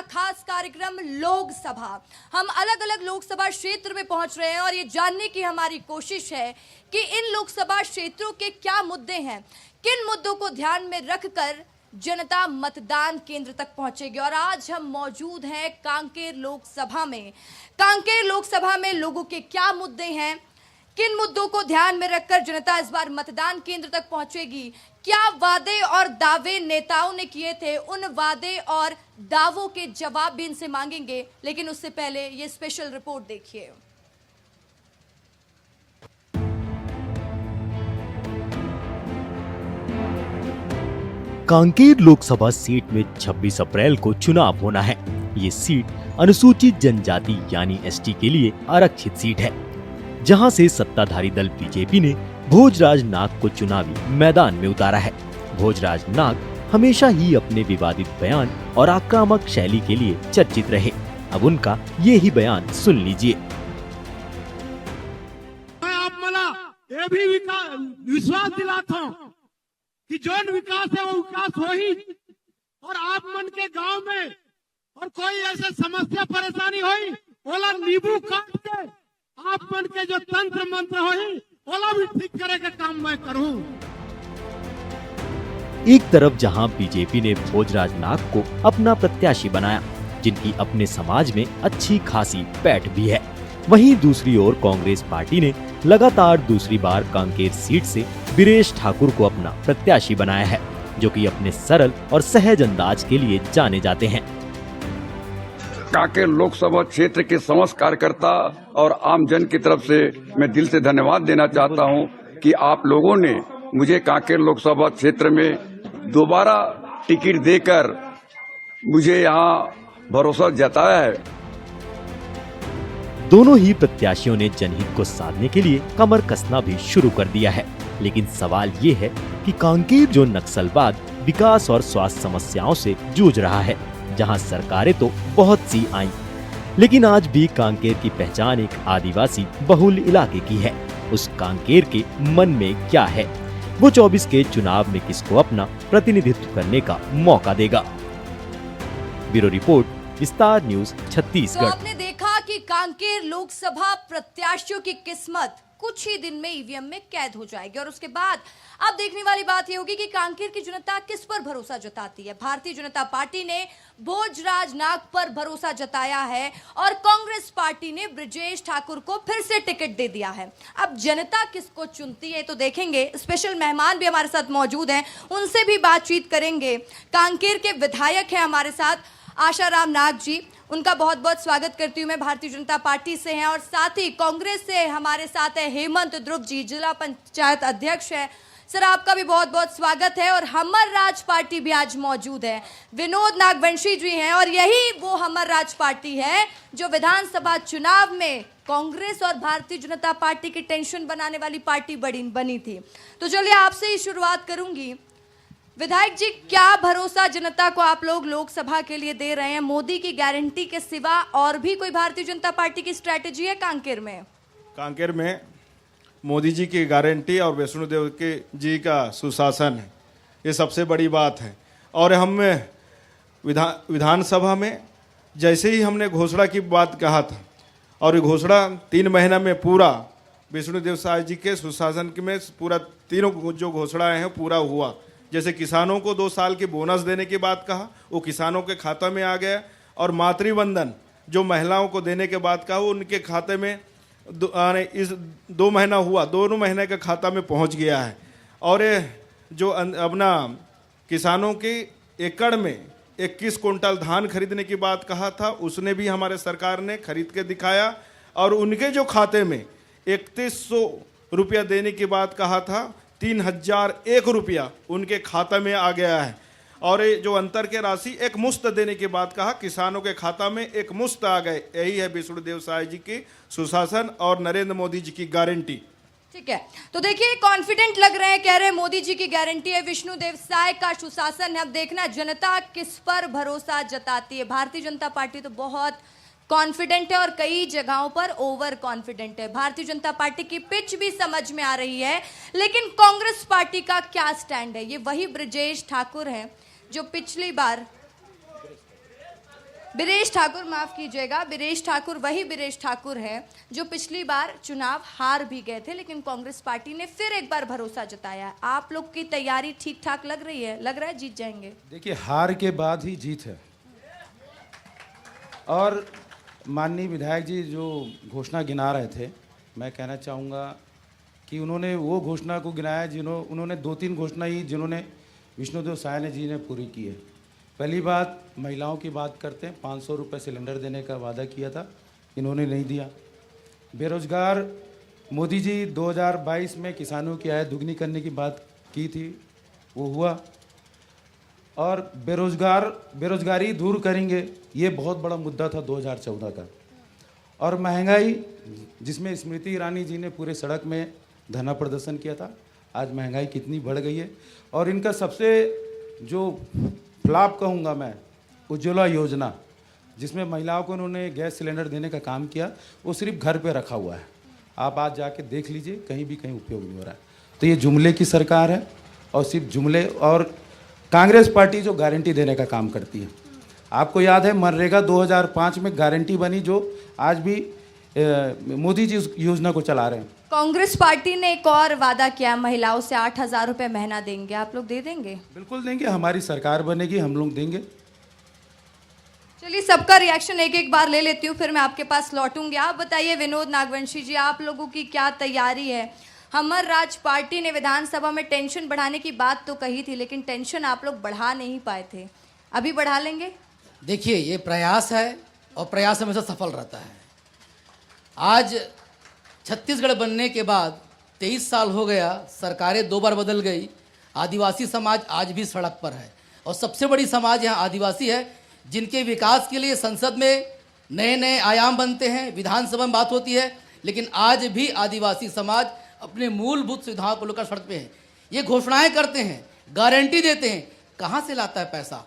खास कार्यक्रम लोकसभा। हम अलग अलग लोकसभा क्षेत्र में पहुंच रहे हैं और ये जानने की हमारी कोशिश है कि इन लोकसभा क्षेत्रों के क्या मुद्दे हैं, किन मुद्दों को ध्यान में रखकर जनता मतदान केंद्र तक पहुंचेगी। और आज हम मौजूद हैं कांकेर लोकसभा में। कांकेर लोकसभा में लोगों के क्या मुद्दे हैं, किन मुद्दों को ध्यान में रखकर जनता इस बार मतदान केंद्र तक पहुंचेगी, क्या वादे और दावे नेताओं ने किए थे, उन वादे और दावों के जवाब भी इनसे मांगेंगे। लेकिन उससे पहले ये स्पेशल रिपोर्ट देखिए। कांकेर लोकसभा सीट में 26 अप्रैल को चुनाव होना है। ये सीट अनुसूचित जनजाति यानी एसटी के लिए आरक्षित सीट है, जहां से सत्ताधारी दल बीजेपी ने भोजराज नाग को चुनावी मैदान में उतारा है। भोजराज नाग हमेशा ही अपने विवादित बयान और आक्रामक शैली के लिए चर्चित रहे। अब उनका ये ही बयान सुन लीजिए। मैं आप मला ये भी विश्वास दिलाता हूँ कि जो विकास है वो विकास हो ही, और आप मन के गांव में और कोई ऐसे समस्या परेशानी हुई ओला नींबू काट के आप मन के जो तंत्र मंत्र हुई ओला भी ठीक करे का काम मैं करूं। एक तरफ जहां बीजेपी ने भोजराज नाग को अपना प्रत्याशी बनाया, जिनकी अपने समाज में अच्छी खासी पैठ भी है, वहीं दूसरी ओर कांग्रेस पार्टी ने लगातार दूसरी बार कांकेर सीट से वीरेश ठाकुर को अपना प्रत्याशी बनाया है, जो कि अपने सरल और सहज अंदाज के लिए जाने जाते हैं। कांकेर लोकसभा क्षेत्र के समस्त कार्यकर्ता और आम जन की तरफ से मैं दिल से धन्यवाद देना चाहता हूं कि आप लोगों ने मुझे कांकेर लोकसभा क्षेत्र में दोबारा टिकट देकर मुझे यहां भरोसा जताया है। दोनों ही प्रत्याशियों ने जनहित को साधने के लिए कमर कसना भी शुरू कर दिया है। लेकिन सवाल ये है कि कांकेर जो नक्सलवाद, विकास और स्वास्थ्य समस्याओं से जूझ रहा है, जहां सरकारें तो बहुत सी आईं, लेकिन आज भी कांकेर की पहचान एक आदिवासी बहुल इलाके की है। उस कांकेर के मन में क्या है, वो 24 के चुनाव में किसको अपना प्रतिनिधित्व करने का मौका देगा। ब्यूरो रिपोर्ट, विस्तार न्यूज, छत्तीसगढ़। तो आपने देखा कि कांकेर लोकसभा प्रत्याशियों की किस्मत कुछ ही दिन में ईवीएम में कैद हो जाएगी। और उसके बाद अब देखने वाली बात यह होगी कि कांकेर की जनता किस पर भरोसा जताती है। भारतीय जनता पार्टी ने भोजराज नाग पर भरोसा जताया है और कांग्रेस पार्टी ने ब्रिजेश ठाकुर को फिर से टिकट दे दिया है। अब जनता किसको चुनती है तो देखेंगे। स्पेशल मेहमान भी हमारे साथ मौजूद हैं, उनसे भी बातचीत करेंगे। कांकेर के विधायक हैं हमारे साथ आशाराम नाग जी, उनका बहुत बहुत स्वागत करती हूँ मैं। भारतीय जनता पार्टी से हैं और साथ ही कांग्रेस से हमारे साथ है हेमंत ध्रुव जी, जिला पंचायत अध्यक्ष है। सर, आपका भी बहुत बहुत स्वागत है। और हमर राज पार्टी भी आज मौजूद है, विनोद नागवंशी जी हैं, और यही वो हमर राज पार्टी है जो विधानसभा चुनाव में कांग्रेस और भारतीय जनता पार्टी की टेंशन बनाने वाली पार्टी बनी थी। तो चलिए आपसे ही शुरुआत करूंगी। विधायक जी, क्या भरोसा जनता को आप लोग लोकसभा के लिए दे रहे हैं? मोदी की गारंटी के सिवा और भी कोई भारतीय जनता पार्टी की स्ट्रेटेजी है कांकेर में? कांकेर में मोदी जी की गारंटी और वैष्णोदेव के जी का सुशासन है, ये सबसे बड़ी बात है। और हम विधानसभा में जैसे ही हमने घोषणा की बात कहा था, और ये घोषणा 3 महीना में पूरा वैष्णोदेव साहब जी के सुशासन में पूरा तीनों जो घोषणाएं हैं पूरा हुआ। जैसे किसानों को 2 साल की बोनस देने की बात कहा, वो किसानों के खाते में आ गया। और मातृवंदन जो महिलाओं को देने के बाद कहा, वो उनके खाते में इस 2 महीना हुआ, दोनों महीने का खाता में पहुंच गया है। और जो अपना किसानों के एकड़ में 21 कुंटल धान खरीदने की बात कहा था, उसने भी हमारे सरकार ने खरीद के दिखाया। और उनके जो खाते में 3100 रुपया देने की बात कहा था, 3001 रुपया उनके खाता में आ गया है। और ये जो अंतर के राशि एक मुश्त देने की बात कहा, किसानों के खाता में एक मुश्त आ गए। यही है वैष्णोदेव साय जी की सुशासन और नरेंद्र मोदी जी की गारंटी। ठीक है, तो देखिए कॉन्फिडेंट लग रहे हैं, कह रहे हैं मोदी जी की गारंटी है, विष्णुदेव साय का सुशासन है। अब देखना जनता किस पर भरोसा जताती है। भारतीय जनता पार्टी तो बहुत कॉन्फिडेंट है और कई जगहों पर ओवर कॉन्फिडेंट है। भारतीय जनता पार्टी की पिच भी समझ में आ रही है, लेकिन कांग्रेस पार्टी का क्या स्टैंड है? ये वही ब्रिजेश ठाकुर हैं जो पिछली बार बिरेश ठाकुर, माफ कीजिएगा, बिरेश ठाकुर वही बिरेश ठाकुर है जो पिछली बार चुनाव हार भी गए थे, लेकिन कांग्रेस पार्टी ने फिर एक बार भरोसा जताया है। आप लोग की तैयारी ठीक ठाक लग रही है? लग रहा है जीत जाएंगे? देखिए, हार के बाद ही जीत है। और माननीय विधायक जी जो घोषणा गिना रहे थे, मैं कहना चाहूँगा कि उन्होंने वो घोषणा को गिनाया उन्होंने 2-3 घोषणा ही जिन्होंने विष्णुदेव साय जी ने पूरी की है। पहली बात, महिलाओं की बात करते हैं, 500 रुपये सिलेंडर देने का वादा किया था, इन्होंने नहीं दिया। बेरोजगार, मोदी जी 2022 में किसानों की आय दुगनी करने की बात की थी, वो हुआ। और बेरोजगारी दूर करेंगे, ये बहुत बड़ा मुद्दा था 2014 का। और महंगाई, जिसमें स्मृति ईरानी जी ने पूरे सड़क में धरना प्रदर्शन किया था, आज महंगाई कितनी बढ़ गई है। और इनका सबसे जो फ्लॉप कहूँगा मैं, उज्ज्वला योजना, जिसमें महिलाओं को उन्होंने गैस सिलेंडर देने का काम किया, वो सिर्फ घर पे रखा हुआ है। आप आज जाके देख लीजिए, कहीं भी कहीं उपयोग नहीं हो रहा है। तो ये जुमले की सरकार है, और सिर्फ जुमले। और कांग्रेस पार्टी जो गारंटी देने का काम करती है, आपको याद है मनरेगा 2005 में गारंटी बनी, जो आज भी मोदी जी उस योजना को चला रहे हैं। कांग्रेस पार्टी ने एक और वादा किया, महिलाओं से 8,000 रुपए महीना देंगे, आप लोग दे देंगे? बिल्कुल देंगे, हमारी सरकार बनेगी, हम लोग देंगे। चलिए, सबका रिएक्शन एक एक बार ले लेती हूँ, फिर मैं आपके पास लौटूंगी। आप बताइए विनोद नागवंशी जी, आप लोगों की क्या तैयारी है? हमर राज पार्टी ने विधानसभा में टेंशन बढ़ाने की बात तो कही थी, लेकिन टेंशन आप लोग बढ़ा नहीं पाए थे, अभी बढ़ा लेंगे? देखिए, ये प्रयास है और प्रयास हमेशा सफल रहता है। आज छत्तीसगढ़ बनने के बाद 23 साल हो गया, सरकारें 2 बार बदल गई, आदिवासी समाज आज भी सड़क पर है। और सबसे बड़ी समाज यहाँ आदिवासी है, जिनके विकास के लिए संसद में नए नए आयाम बनते हैं, विधानसभा में बात होती है, लेकिन आज भी आदिवासी समाज अपने मूलभूत सुविधाओं को लेकर सड़क पे है। ये घोषणाएं करते हैं, गारंटी देते हैं, कहाँ से लाता है पैसा?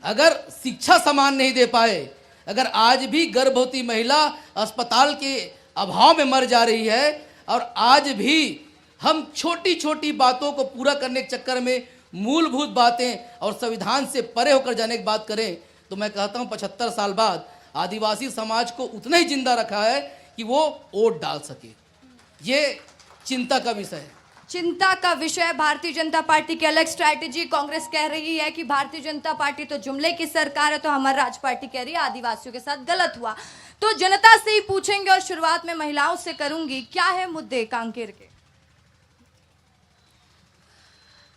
अगर शिक्षा समान नहीं दे पाए, अगर आज भी गर्भवती महिला अस्पताल के अभाव में मर जा रही है, और आज भी हम छोटी छोटी बातों को पूरा करने के चक्कर में मूलभूत बातें और संविधान से परे होकर जाने की बात करें, तो मैं कहता हूँ 75 साल बाद आदिवासी समाज को उतना ही जिंदा रखा है कि वो वोट डाल सके। ये चिंता का विषय है। चिंता का विषय। भारतीय जनता पार्टी की अलग स्ट्रैटेजी। कांग्रेस कह रही है कि भारतीय जनता पार्टी तो जुमले की सरकार है, तो हमारी राज पार्टी कह रही है आदिवासियों के साथ गलत हुआ। तो जनता से ही पूछेंगे, और शुरुआत में महिलाओं से करूंगी। क्या है मुद्दे कांकेर के?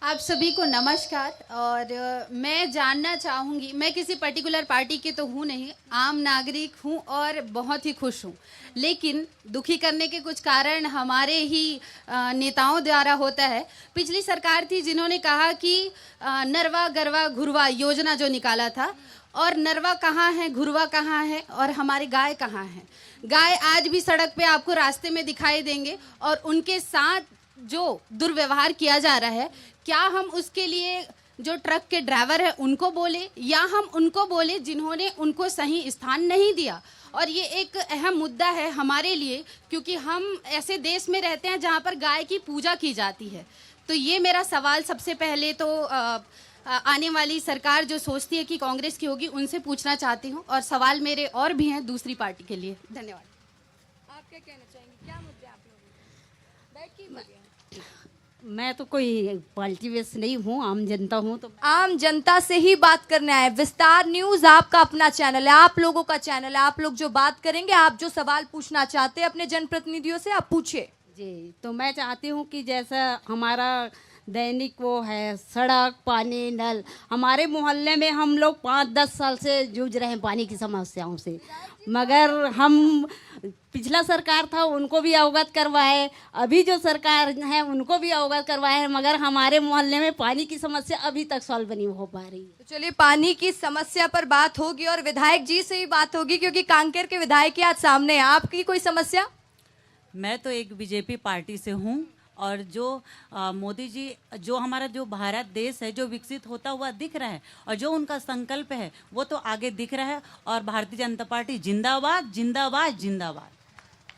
आप सभी को नमस्कार। और मैं जानना चाहूँगी, मैं किसी पर्टिकुलर पार्टी की तो हूँ नहीं, आम नागरिक हूँ और बहुत ही खुश हूँ, लेकिन दुखी करने के कुछ कारण हमारे ही नेताओं द्वारा होता है। पिछली सरकार थी जिन्होंने कहा कि नरवा गरवा घुरवा योजना जो निकाला था, और नरवा कहाँ है, घुरवा कहाँ है, और हमारे गाय कहाँ हैं? गाय आज भी सड़क पे आपको रास्ते में दिखाई देंगे, और उनके साथ जो दुर्व्यवहार किया जा रहा है, क्या हम उसके लिए जो ट्रक के ड्राइवर है उनको बोले, या हम उनको बोले जिन्होंने उनको सही स्थान नहीं दिया? और ये एक अहम मुद्दा है हमारे लिए, क्योंकि हम ऐसे देश में रहते हैं जहाँ पर गाय की पूजा की जाती है। तो ये मेरा सवाल सबसे पहले तो आने वाली सरकार जो सोचती है कि कांग्रेस की होगी, उनसे पूछना चाहती हूँ, और सवाल मेरे और भी हैं दूसरी पार्टी के लिए। धन्यवाद। आप क्या कहना चाहेंगे, क्या मुद्दे आप लोगों के? बैठ के बोलिए। मैं तो कोई पार्टी बेस नहीं हूँ, आम जनता हूँ। तो आम जनता से ही बात करने आए। विस्तार न्यूज आपका अपना चैनल है, आप लोगों का चैनल है। आप लोग जो बात करेंगे, आप जो सवाल पूछना चाहते हैं अपने जनप्रतिनिधियों से, आप पूछिए। जी, तो मैं चाहती हूँ कि जैसा हमारा दैनिक वो है, सड़क, पानी, नल, हमारे मोहल्ले में हम लोग 5-10 साल से जूझ रहे हैं पानी की समस्याओं से, मगर हम पिछला सरकार था उनको भी अवगत करवाए, अभी जो सरकार है उनको भी अवगत करवाए हैं, मगर हमारे मोहल्ले में पानी की समस्या अभी तक सॉल्व नहीं हो पा रही है। तो चलिए, पानी की समस्या पर बात होगी, और विधायक जी से ही बात होगी, क्योंकि कांकेर के विधायक ही आज सामने हैं। आपकी कोई समस्या? मैं तो एक बीजेपी पार्टी से हूँ, और जो मोदी जी, जो हमारा जो भारत देश है जो विकसित होता हुआ दिख रहा है, और जो उनका संकल्प है वो तो आगे दिख रहा है। और भारतीय जनता पार्टी जिंदाबाद जिंदाबाद जिंदाबाद।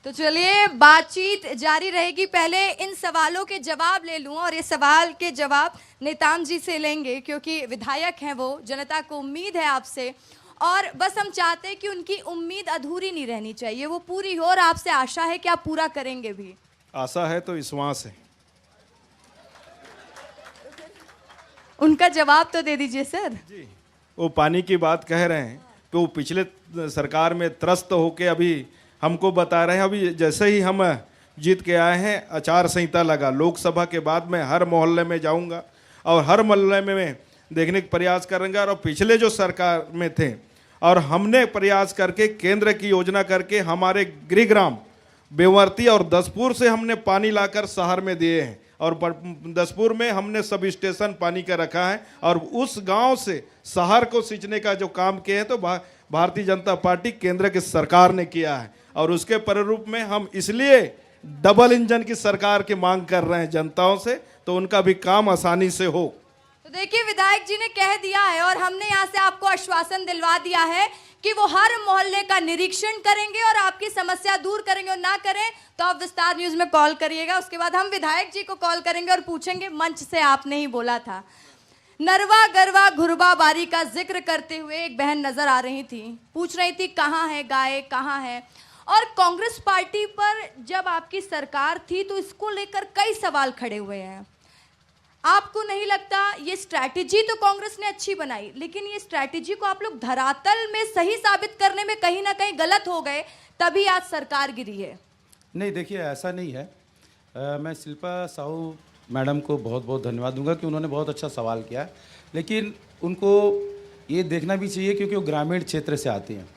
तो चलिए, बातचीत जारी रहेगी। पहले इन सवालों के जवाब ले लूँ, और ये सवाल के जवाब नेताम जी से लेंगे, क्योंकि विधायक हैं वो, जनता को उम्मीद है आपसे। और बस हम चाहते हैं कि उनकी उम्मीद अधूरी नहीं रहनी चाहिए, वो पूरी हो, और आपसे आशा है कि आप पूरा करेंगे भी। आशा है तो विश्वास है। उनका जवाब तो दे दीजिए सर। जी, वो पानी की बात कह रहे हैं तो वो पिछले सरकार में त्रस्त होके अभी हमको बता रहे हैं। अभी जैसे ही हम जीत के आए हैं, आचार संहिता लगा, लोकसभा के बाद मैं हर मोहल्ले में जाऊंगा और हर मोहल्ले में मैं देखने का प्रयास करूंगा। और पिछले जो सरकार में थे और हमने प्रयास करके केंद्र की योजना करके हमारे गृहग्राम बेवर्ती और दसपुर से हमने पानी लाकर शहर में दिए हैं, और दसपुर में हमने सब स्टेशन पानी का रखा है, और उस गांव से शहर को सींचने का जो काम किए हैं तो भारतीय जनता पार्टी केंद्र की सरकार ने किया है। और उसके परिरूप में हम इसलिए डबल इंजन की सरकार की मांग कर रहे हैं जनताओं से, तो उनका भी काम आसानी से हो। तो देखिए, विधायक जी ने कह दिया है और हमने यहाँ से आपको आश्वासन दिलवा दिया है कि वो हर मोहल्ले का निरीक्षण करेंगे और आपकी समस्या दूर करेंगे, और ना करें तो आप विस्तार न्यूज में कॉल करिएगा। उसके बाद हम विधायक जी को कॉल करेंगे और पूछेंगे, मंच से आपने ही बोला था। नरवा गरवा घुरबा बारी का जिक्र करते हुए एक बहन नजर आ रही थी, पूछ रही थी कहाँ है गाय, कहाँ है। और कांग्रेस पार्टी पर जब आपकी सरकार थी तो इसको लेकर कई सवाल खड़े हुए हैं। आपको नहीं लगता ये स्ट्रैटेजी तो कांग्रेस ने अच्छी बनाई, लेकिन ये स्ट्रैटेजी को आप लोग धरातल में सही साबित करने में कहीं ना कहीं गलत हो गए, तभी आज सरकार गिरी है? नहीं, देखिए ऐसा नहीं है। मैं शिल्पा साहू मैडम को बहुत बहुत धन्यवाद दूंगा कि उन्होंने बहुत अच्छा सवाल किया, लेकिन उनको ये देखना भी चाहिए क्योंकि वो ग्रामीण क्षेत्र से आती हैं।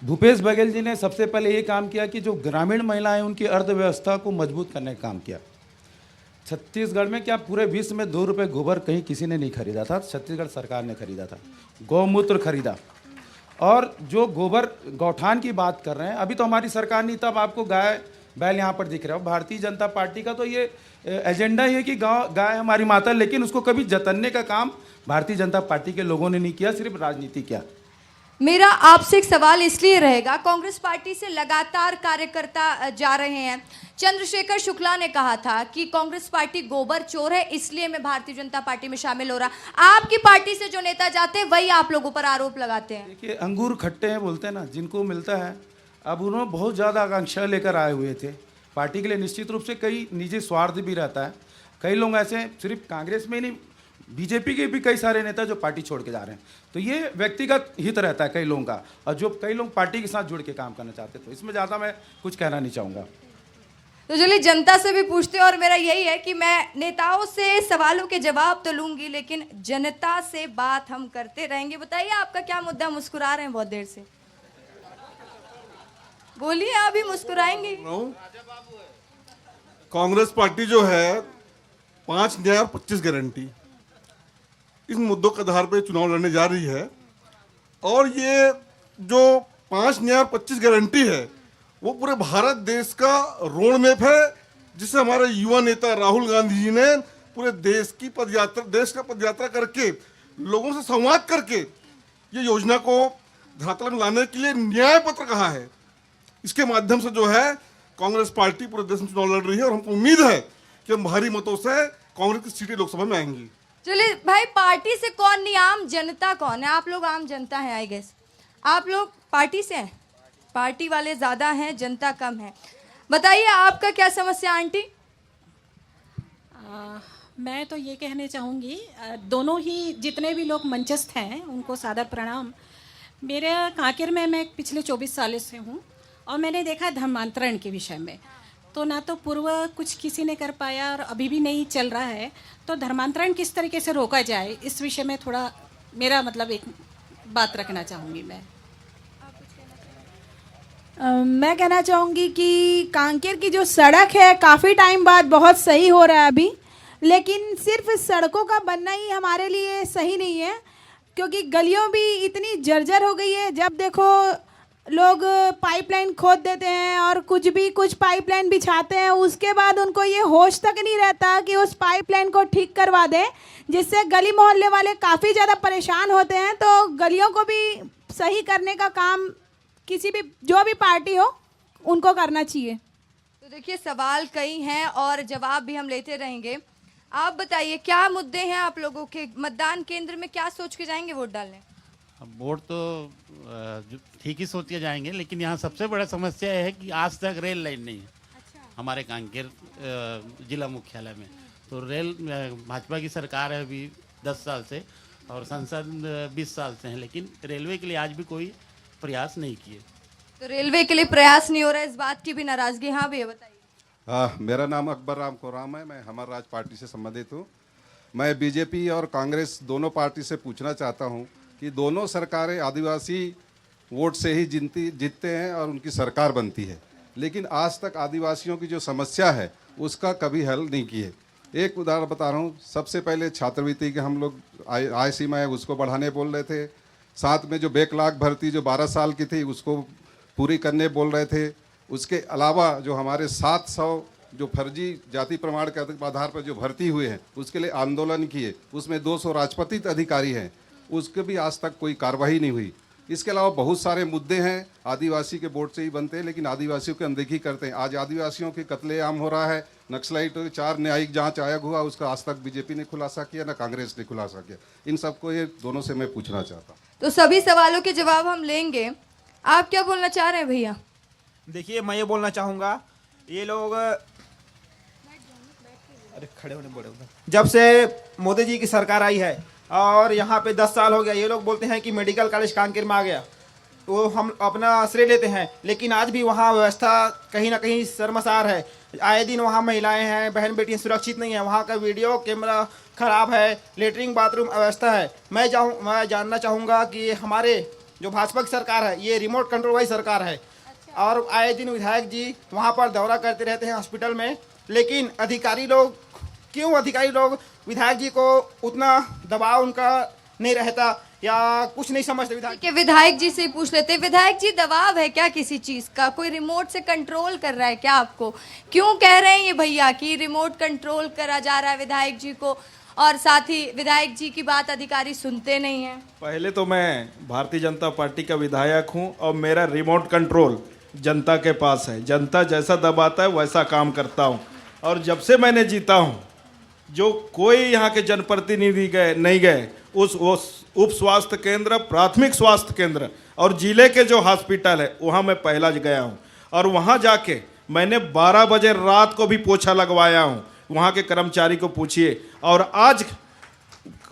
भूपेश बघेल जी ने सबसे पहले ये काम किया कि जो ग्रामीण महिलाएं उनकी अर्थव्यवस्था को मजबूत करने का काम किया। छत्तीसगढ़ में क्या पूरे विश्व में 2 रुपये गोबर कहीं किसी ने नहीं खरीदा था, छत्तीसगढ़ सरकार ने खरीदा था। गौमूत्र खरीदा, और जो गोबर गौठान की बात कर रहे हैं, अभी तो हमारी सरकार नहीं, तब आपको गाय बैल यहाँ पर दिख रहा है। भारतीय जनता पार्टी का तो ये एजेंडा ही है कि गाय हमारी माता, लेकिन उसको कभी जतनने का काम भारतीय जनता पार्टी के लोगों ने नहीं किया, सिर्फ राजनीति किया। मेरा आपसे एक सवाल इसलिए रहेगा, कांग्रेस पार्टी से लगातार कार्यकर्ता जा रहे हैं। चंद्रशेखर शुक्ला ने कहा था कि कांग्रेस पार्टी गोबर चोर है, इसलिए मैं भारतीय जनता पार्टी में शामिल हो रहा। आपकी पार्टी से जो नेता जाते हैं वही आप लोगों पर आरोप लगाते हैं। देखिए, अंगूर खट्टे हैं बोलते हैं ना, जिनको मिलता है। अब उन्होंने बहुत ज़्यादा आकांक्षा लेकर आए हुए थे पार्टी के लिए। निश्चित रूप से कई निजी स्वार्थ भी रहता है। कई लोग ऐसे, सिर्फ कांग्रेस में नहीं, बीजेपी के भी कई सारे नेता जो पार्टी छोड़ के जा रहे हैं, तो ये व्यक्तिगत हित रहता है कई लोगों का, और जो कई लोग पार्टी के साथ जुड़ के काम करना चाहते हैं। तो इसमें ज़्यादा मैं कुछ कहना नहीं चाहूँगा। तो चलिए, जनता से भी पूछते हैं, और मेरा यही है कि मैं नेताओं से सवालों के जवाब तो लूंगी, लेकिन जनता से बात हम करते रहेंगे। बताइए आपका क्या मुद्दा? मुस्कुरा रहे हैं बहुत देर से, बोलिए, आप भी मुस्कुराएंगे। कांग्रेस पार्टी जो है 5 न्याय और 25 गारंटी, इन मुद्दों के आधार पर चुनाव लड़ने जा रही है। और ये जो 5 न्याय और 25 गारंटी है वो पूरे भारत देश का रोड मैप है, जिसे हमारे युवा नेता राहुल गांधी जी ने पूरे देश का पदयात्रा करके लोगों से संवाद करके ये योजना को धरातल में लाने के लिए न्याय पत्र कहा है। इसके माध्यम से जो है कांग्रेस पार्टी पूरे देश में चुनाव लड़ रही है, और हमको उम्मीद है कि हम भारी मतों से कांग्रेस की सीटें लोकसभा में आएंगी। चलिए भाई, पार्टी से कौन नहीं, आम जनता कौन है? आप लोग आम जनता हैं, आई गेस। आप लोग पार्टी से हैं, पार्टी वाले ज्यादा हैं, जनता कम है। बताइए आपका क्या समस्या आंटी? मैं तो ये कहने चाहूँगी, दोनों ही जितने भी लोग मंचस्थ हैं उनको सादर प्रणाम। मेरे कांकेर में मैं पिछले 24 सालों से हूँ, और मैंने देखा धर्मांतरण के विषय में, तो ना तो पूर्व कुछ किसी ने कर पाया और अभी भी नहीं चल रहा है। तो धर्मांतरण किस तरीके से रोका जाए, इस विषय में थोड़ा मेरा मतलब एक बात रखना चाहूँगी मैं। मैं कहना चाहूँगी कि कांकेर की जो सड़क है काफ़ी टाइम बाद बहुत सही हो रहा है अभी, लेकिन सिर्फ सड़कों का बनना ही हमारे लिए सही नहीं है, क्योंकि गलियों भी इतनी जर्जर हो गई है। जब देखो लोग पाइपलाइन खोद देते हैं और कुछ पाइपलाइन बिछाते हैं, उसके बाद उनको ये होश तक नहीं रहता कि उस पाइपलाइन को ठीक करवा दें, जिससे गली मोहल्ले वाले काफ़ी ज़्यादा परेशान होते हैं। तो गलियों को भी सही करने का काम किसी भी जो भी पार्टी हो उनको करना चाहिए। तो देखिए, सवाल कई हैं और जवाब भी हम लेते रहेंगे। आप बताइए क्या मुद्दे हैं आप लोगों के? मतदान केंद्र में क्या सोच के जाएंगे वोट डालने? वोट तो ठीक ही सोचे जाएंगे, लेकिन यहाँ सबसे बड़ा समस्या है कि आज तक रेल लाइन नहीं है हमारे कांकेर जिला मुख्यालय में। तो रेल भाजपा की सरकार है अभी 10 साल से और संसद 20 साल से है, लेकिन रेलवे के लिए आज भी कोई प्रयास नहीं किए। तो रेलवे के लिए प्रयास नहीं हो रहा है, इस बात की भी नाराजगी। हाँ भैया बताइए। मेरा नाम अकबर राम कोराम है, मैं हमार राज पार्टी से संबंधित हूँ। मैं बीजेपी और कांग्रेस दोनों पार्टी से पूछना चाहता हूँ कि दोनों सरकारें आदिवासी वोट से ही जीतते हैं और उनकी सरकार बनती है, लेकिन आज तक आदिवासियों की जो समस्या है उसका कभी हल नहीं किए। एक उदाहरण बता रहा हूँ, सबसे पहले छात्रवृत्ति के हम लोग आय सीमा है उसको बढ़ाने बोल रहे थे, साथ में जो बैकलॉग भर्ती जो 12 साल की थी उसको पूरी करने बोल रहे थे। उसके अलावा जो हमारे 700 जो फर्जी जाति प्रमाण के आधार पर जो भर्ती हुए हैं उसके लिए आंदोलन किए, उसमें 200 राजपत्रित अधिकारी हैं, उसके भी आज तक कोई कार्रवाई नहीं हुई। इसके अलावा बहुत सारे मुद्दे हैं आदिवासी के वोट से ही बनते हैं, लेकिन आदिवासियों की अनदेखी करते हैं। आज आदिवासियों की कत्लेआम हो रहा है, नक्सलाइट 4 न्यायिक जांच आयोग हुआ, उसका आज तक बीजेपी ने खुलासा किया ना कांग्रेस ने खुलासा किया। इन सबको ये दोनों से मैं पूछना चाहता हूँ। तो सभी सवालों के जवाब हम लेंगे। आप क्या बोलना चाह रहे हैं भैया? देखिए, मैं ये बोलना चाहूँगा, ये लोग अरे खड़े होने बोले, जब से मोदी जी की सरकार आई है और यहाँ पे 10 साल हो गया, ये लोग बोलते हैं कि मेडिकल कॉलेज कांकेर में आ गया, तो हम अपना श्रेय लेते हैं, लेकिन आज भी वहाँ व्यवस्था कहीं ना कहीं शर्मसार है। आए दिन वहाँ महिलाएं हैं, बहन बेटियाँ सुरक्षित नहीं है, वहाँ का वीडियो कैमरा खराब है, लेटरिन बाथरूम अव्यवस्था है। मैं जानना चाहूँगा कि हमारे जो भाजपा की सरकार है ये रिमोट कंट्रोल वाली सरकार है और आए दिन विधायक जी वहाँ पर दौरा करते रहते हैं हॉस्पिटल में, लेकिन अधिकारी लोग विधायक जी को उतना दबाव उनका नहीं रहता या कुछ नहीं समझते। विधायक जी से ही पूछ लेते हैं। विधायक जी, दबाव है क्या किसी चीज का? कोई रिमोट से कंट्रोल कर रहा है क्या आपको? क्यों कह रहे हैं ये भैया कि रिमोट कंट्रोल करा जा रहा है विधायक जी को, और साथ ही विधायक जी की बात अधिकारी सुनते नहीं हैं? पहले तो मैं भारतीय जनता पार्टी का विधायक हूं और मेरा रिमोट कंट्रोल जनता के पास है। जनता जैसा दबाता है वैसा काम करता हूं, और जब से मैंने जीता हूं जो कोई यहाँ के जनप्रतिनिधि नहीं गए उस उप स्वास्थ्य केंद्र, प्राथमिक स्वास्थ्य केंद्र और जिले के जो हॉस्पिटल है वहाँ मैं पहला गया हूँ, और वहाँ जाके मैंने 12 बजे रात को भी पोछा लगवाया हूँ। वहाँ के कर्मचारी को पूछिए। और आज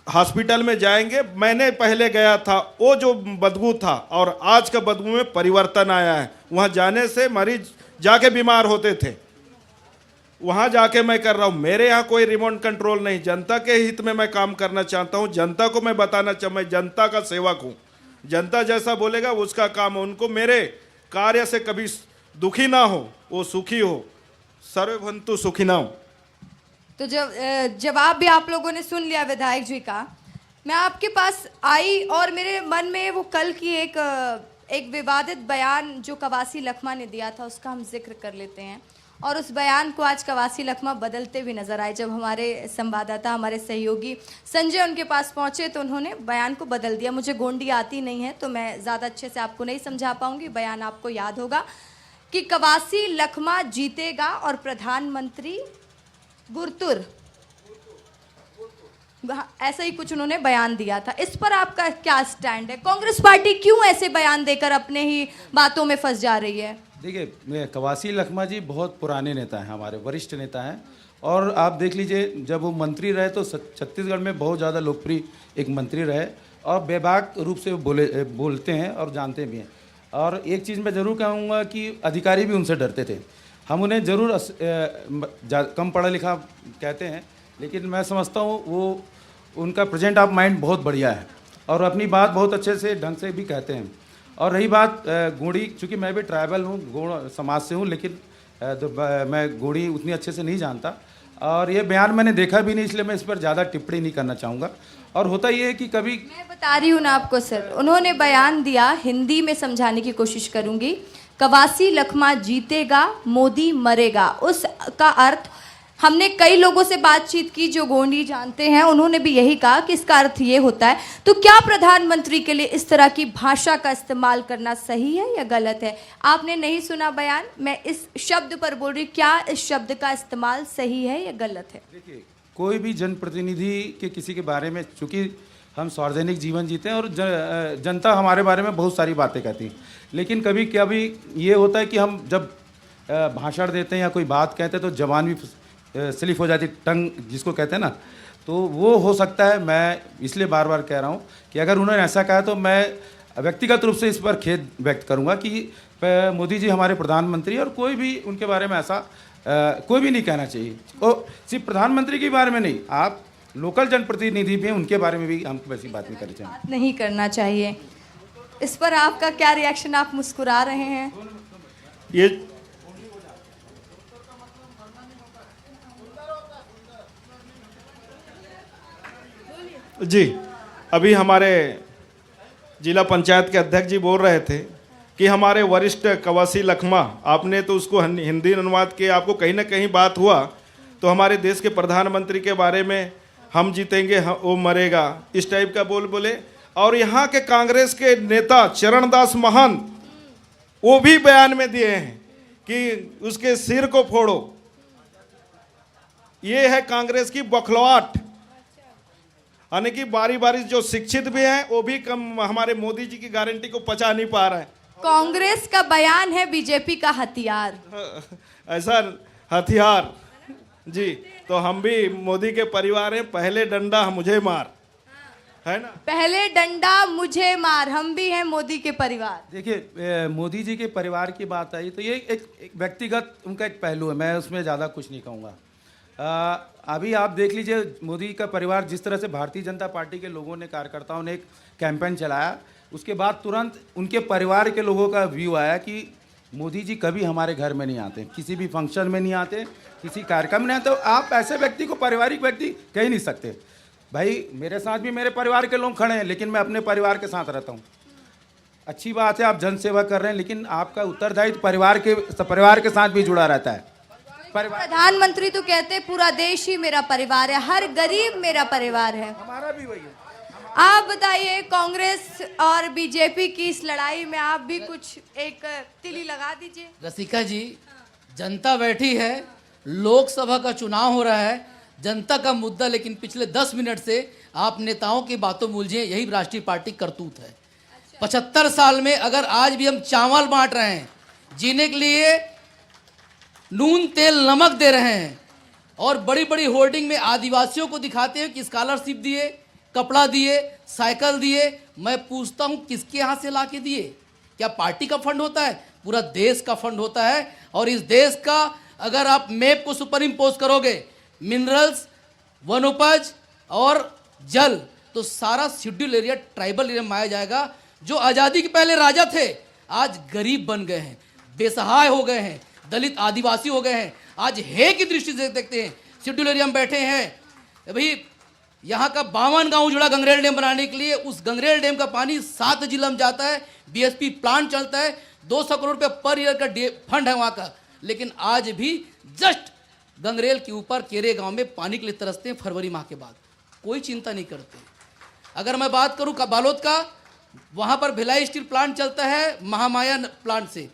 हॉस्पिटल में जाएंगे, मैंने पहले गया था वो जो बदबू था और आज का बदबू में परिवर्तन आया है। वहाँ जाने से मरीज जाके बीमार होते थे, वहाँ जाके मैं कर रहा हूँ। मेरे यहाँ कोई रिमोट कंट्रोल नहीं, जनता के हित में मैं काम करना चाहता हूँ। जनता को मैं बताना मैं जनता का सेवक हूँ। जनता जैसा बोलेगा उसका काम है। उनको मेरे कार्य से कभी दुखी ना हो, वो सुखी हो। सर्वे भवन्तु सुखिनः। तो जवाब भी आप लोगों ने सुन लिया विधायक जी का। मैं आपके पास आई और मेरे मन में वो कल की एक विवादित बयान जो कवासी लखमा ने दिया था उसका हम जिक्र कर लेते हैं। और उस बयान को आज कवासी लखमा बदलते हुए नजर आए। जब हमारे संवाददाता, हमारे सहयोगी संजय उनके पास पहुंचे तो उन्होंने बयान को बदल दिया। मुझे गोंडी आती नहीं है तो मैं ज़्यादा अच्छे से आपको नहीं समझा पाऊंगी। बयान आपको याद होगा कि कवासी लखमा जीतेगा और प्रधानमंत्री गुरतुर, ऐसा ही कुछ उन्होंने बयान दिया था। इस पर आपका क्या स्टैंड है? कांग्रेस पार्टी क्यों ऐसे बयान देकर अपने ही बातों में फंस जा रही है? देखिए, कवासी लखमा जी बहुत पुराने नेता हैं, हमारे वरिष्ठ नेता हैं, और आप देख लीजिए जब वो मंत्री रहे तो छत्तीसगढ़ में बहुत ज़्यादा लोकप्रिय एक मंत्री रहे और बेबाक रूप से बोलते हैं और जानते भी हैं। और एक चीज़ मैं ज़रूर कहूँगा कि अधिकारी भी उनसे डरते थे। हम उन्हें ज़रूर कम पढ़ा लिखा कहते हैं, लेकिन मैं समझता हूँ वो उनका प्रेजेंट ऑफ माइंड बहुत बढ़िया है और अपनी बात बहुत अच्छे से ढंग से भी कहते हैं। और रही बात गोंडी, चूँकि मैं भी ट्राइबल हूँ, गौड़ समाज से हूँ, लेकिन मैं गोंडी उतनी अच्छे से नहीं जानता और ये बयान मैंने देखा भी नहीं, इसलिए मैं इस पर ज़्यादा टिप्पणी नहीं करना चाहूँगा। और होता ये है कि कभी मैं बता रही हूँ ना आपको सर, उन्होंने बयान दिया, हिंदी में समझाने की कोशिश करूँगी। कवासी लखमा जीतेगा, मोदी मरेगा। उसका अर्थ हमने कई लोगों से बातचीत की जो गोंडी जानते हैं, उन्होंने भी यही कहा कि इसका अर्थ ये होता है। तो क्या प्रधानमंत्री के लिए इस तरह की भाषा का इस्तेमाल करना सही है या गलत है? आपने नहीं सुना बयान, मैं इस शब्द पर बोल रही, क्या इस शब्द का इस्तेमाल सही है या गलत है? देखिए, कोई भी जनप्रतिनिधि के किसी के बारे में, चूँकि हम सार्वजनिक जीवन जीते हैं और जनता हमारे बारे में बहुत सारी बातें कहती है। लेकिन कभी कभी ये होता है कि हम जब भाषण देते हैं या कोई बात कहते हैं तो जबान भी स्लिप हो जाती है, टंग जिसको कहते हैं ना, तो वो हो सकता है। मैं इसलिए बार बार कह रहा हूँ कि अगर उन्होंने ऐसा कहा तो मैं व्यक्तिगत रूप से इस पर खेद व्यक्त करूँगा कि मोदी जी हमारे प्रधानमंत्री, और कोई भी उनके बारे में ऐसा कोई भी नहीं कहना चाहिए। और सिर्फ प्रधानमंत्री के बारे में नहीं, आप लोकल जनप्रतिनिधि भी हैं, उनके बारे में भी हमको वैसी बात नहीं करनी चाहिए। नहीं करना चाहिए। इस पर आपका क्या रिएक्शन? आप मुस्कुरा रहे हैं। ये जी, अभी हमारे जिला पंचायत के अध्यक्ष जी बोल रहे थे कि हमारे वरिष्ठ कवासी लखमा, आपने तो उसको हिंदी अनुवाद किया, आपको कहीं ना कहीं बात हुआ तो हमारे देश के प्रधानमंत्री के बारे में हम जीतेंगे वो मरेगा, इस टाइप का बोले। और यहाँ के कांग्रेस के नेता चरणदास महंत वो भी बयान में दिए हैं कि उसके सिर को फोड़ो। ये है कांग्रेस की बौखलाहट, यानी कि बारी बारी जो शिक्षित भी हैं वो भी कम हमारे मोदी जी की गारंटी को पचा नहीं पा रहे हैं। कांग्रेस का बयान है बीजेपी का हथियार। ऐसा हथियार जी, तो हम भी मोदी के परिवार हैं। पहले डंडा मुझे मार, है ना, पहले डंडा मुझे मार, हम भी हैं मोदी के परिवार। देखिए, मोदी जी के परिवार की बात आई तो ये एक व्यक्तिगत उनका एक पहलू है, मैं उसमें ज़्यादा कुछ नहीं कहूँगा। अभी आप देख लीजिए मोदी का परिवार, जिस तरह से भारतीय जनता पार्टी के लोगों ने, कार्यकर्ताओं ने एक कैंपेन चलाया, उसके बाद तुरंत उनके परिवार के लोगों का व्यू आया कि मोदी जी कभी हमारे घर में नहीं आते, किसी भी फंक्शन में नहीं आते, किसी कार्यक्रम में नहीं आते। तो आप ऐसे व्यक्ति को पारिवारिक व्यक्ति कह ही नहीं सकते। भाई, मेरे साथ भी मेरे परिवार के लोग खड़े हैं, लेकिन मैं अपने परिवार के साथ रहता हूँ। अच्छी बात है, आप जनसेवा कर रहे हैं, लेकिन आपका उत्तरदायित्व परिवार के साथ भी जुड़ा रहता है। प्रधानमंत्री तो कहते हैं पूरा देश ही मेरा परिवार है, हर गरीब मेरा परिवार है। हमारा भी वही है। आप बताइए, कांग्रेस और बीजेपी की इस लड़ाई में आप भी कुछ एक तिली लगा दीजिए। रसिका जी, जनता बैठी है, लोकसभा का चुनाव हो रहा है, जनता का मुद्दा, लेकिन पिछले 10 मिनट से आप नेताओं की बातों में उलझे। यही राष्ट्रीय पार्टी करतूत है। 75 साल में अगर आज भी हम चावल बांट रहे हैं, जीने के लिए नून तेल नमक दे रहे हैं, और बड़ी बड़ी होर्डिंग में आदिवासियों को दिखाते हैं कि स्कॉलरशिप दिए, कपड़ा दिए, साइकिल दिए, मैं पूछता हूं किसके यहाँ से ला के दिए? क्या पार्टी का फंड होता है? पूरा देश का फंड होता है। और इस देश का अगर आप मैप को सुपर इम्पोज करोगे, मिनरल्स, वनोपज और जल, तो सारा शेड्यूल एरिया ट्राइबल एरिया में आया जाएगा। जो आज़ादी के पहले राजा थे आज गरीब बन गए हैं, बेसहाय हो गए हैं, दलित आदिवासी हो गए हैं। आज है की दृष्टि से देखते हैं, शेड्यूल एरिया में बैठे हैं। भाई, यहाँ का 52 गांव जुड़ा गंगरेल डैम बनाने के लिए। उस गंगरेल डैम का पानी 7 जिला में जाता है, बीएसपी प्लांट चलता है, 200 करोड़ रुपये पर ईयर का फंड है वहाँ का। लेकिन आज भी जस्ट गंगरेल के ऊपर केरे गांव में पानी के लिए तरसते हैं फरवरी माह के बाद, कोई चिंता नहीं करते। अगर मैं बात करूं बालोद का, वहाँ पर भिलाई स्टील प्लांट चलता है महामाया प्लांट से,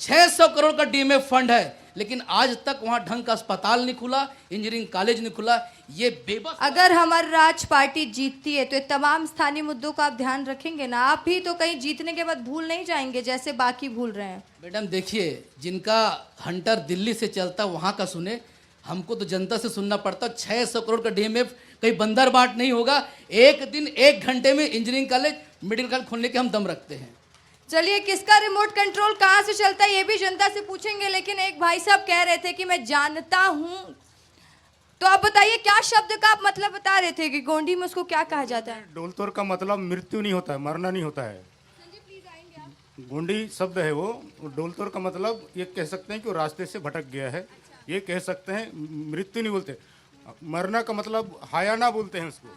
600 करोड़ का डीएमएफ फंड है, लेकिन आज तक वहाँ ढंग का अस्पताल नहीं खुला, इंजीनियरिंग कॉलेज नहीं खुला। ये बेबस। अगर हमारी राज पार्टी जीतती है तो ये तमाम स्थानीय मुद्दों का आप ध्यान रखेंगे ना? आप भी तो कहीं जीतने के बाद भूल नहीं जाएंगे जैसे बाकी भूल रहे हैं। मैडम देखिए, जिनका हंटर दिल्ली से चलता वहाँ का सुने, हमको तो जनता से सुनना पड़ता। 600 करोड़ का डीएमएफ कहीं बंदर बाट नहीं होगा। एक दिन 1 घंटे में इंजीनियरिंग कॉलेज, मेडिकल कॉलेज खोलने के हम दम रखते हैं। चलिए, किसका रिमोट कंट्रोल कहाँ से चलता है ये भी जनता से पूछेंगे। लेकिन एक भाई साहब कह रहे थे कि मैं जानता हूँ, तो आप बताइए क्या शब्द का आप मतलब बता रहे थे कि गोंडी में उसको क्या कहा जाता है? डोलतोर का मतलब मृत्यु नहीं होता है, मरना नहीं होता है। गोंडी शब्द है वो। डोलतोर का मतलब ये कह सकते हैं कि वो रास्ते से भटक गया है, ये कह सकते हैं। मृत्यु नहीं बोलते। मरना का मतलब हायाना बोलते हैं उसको,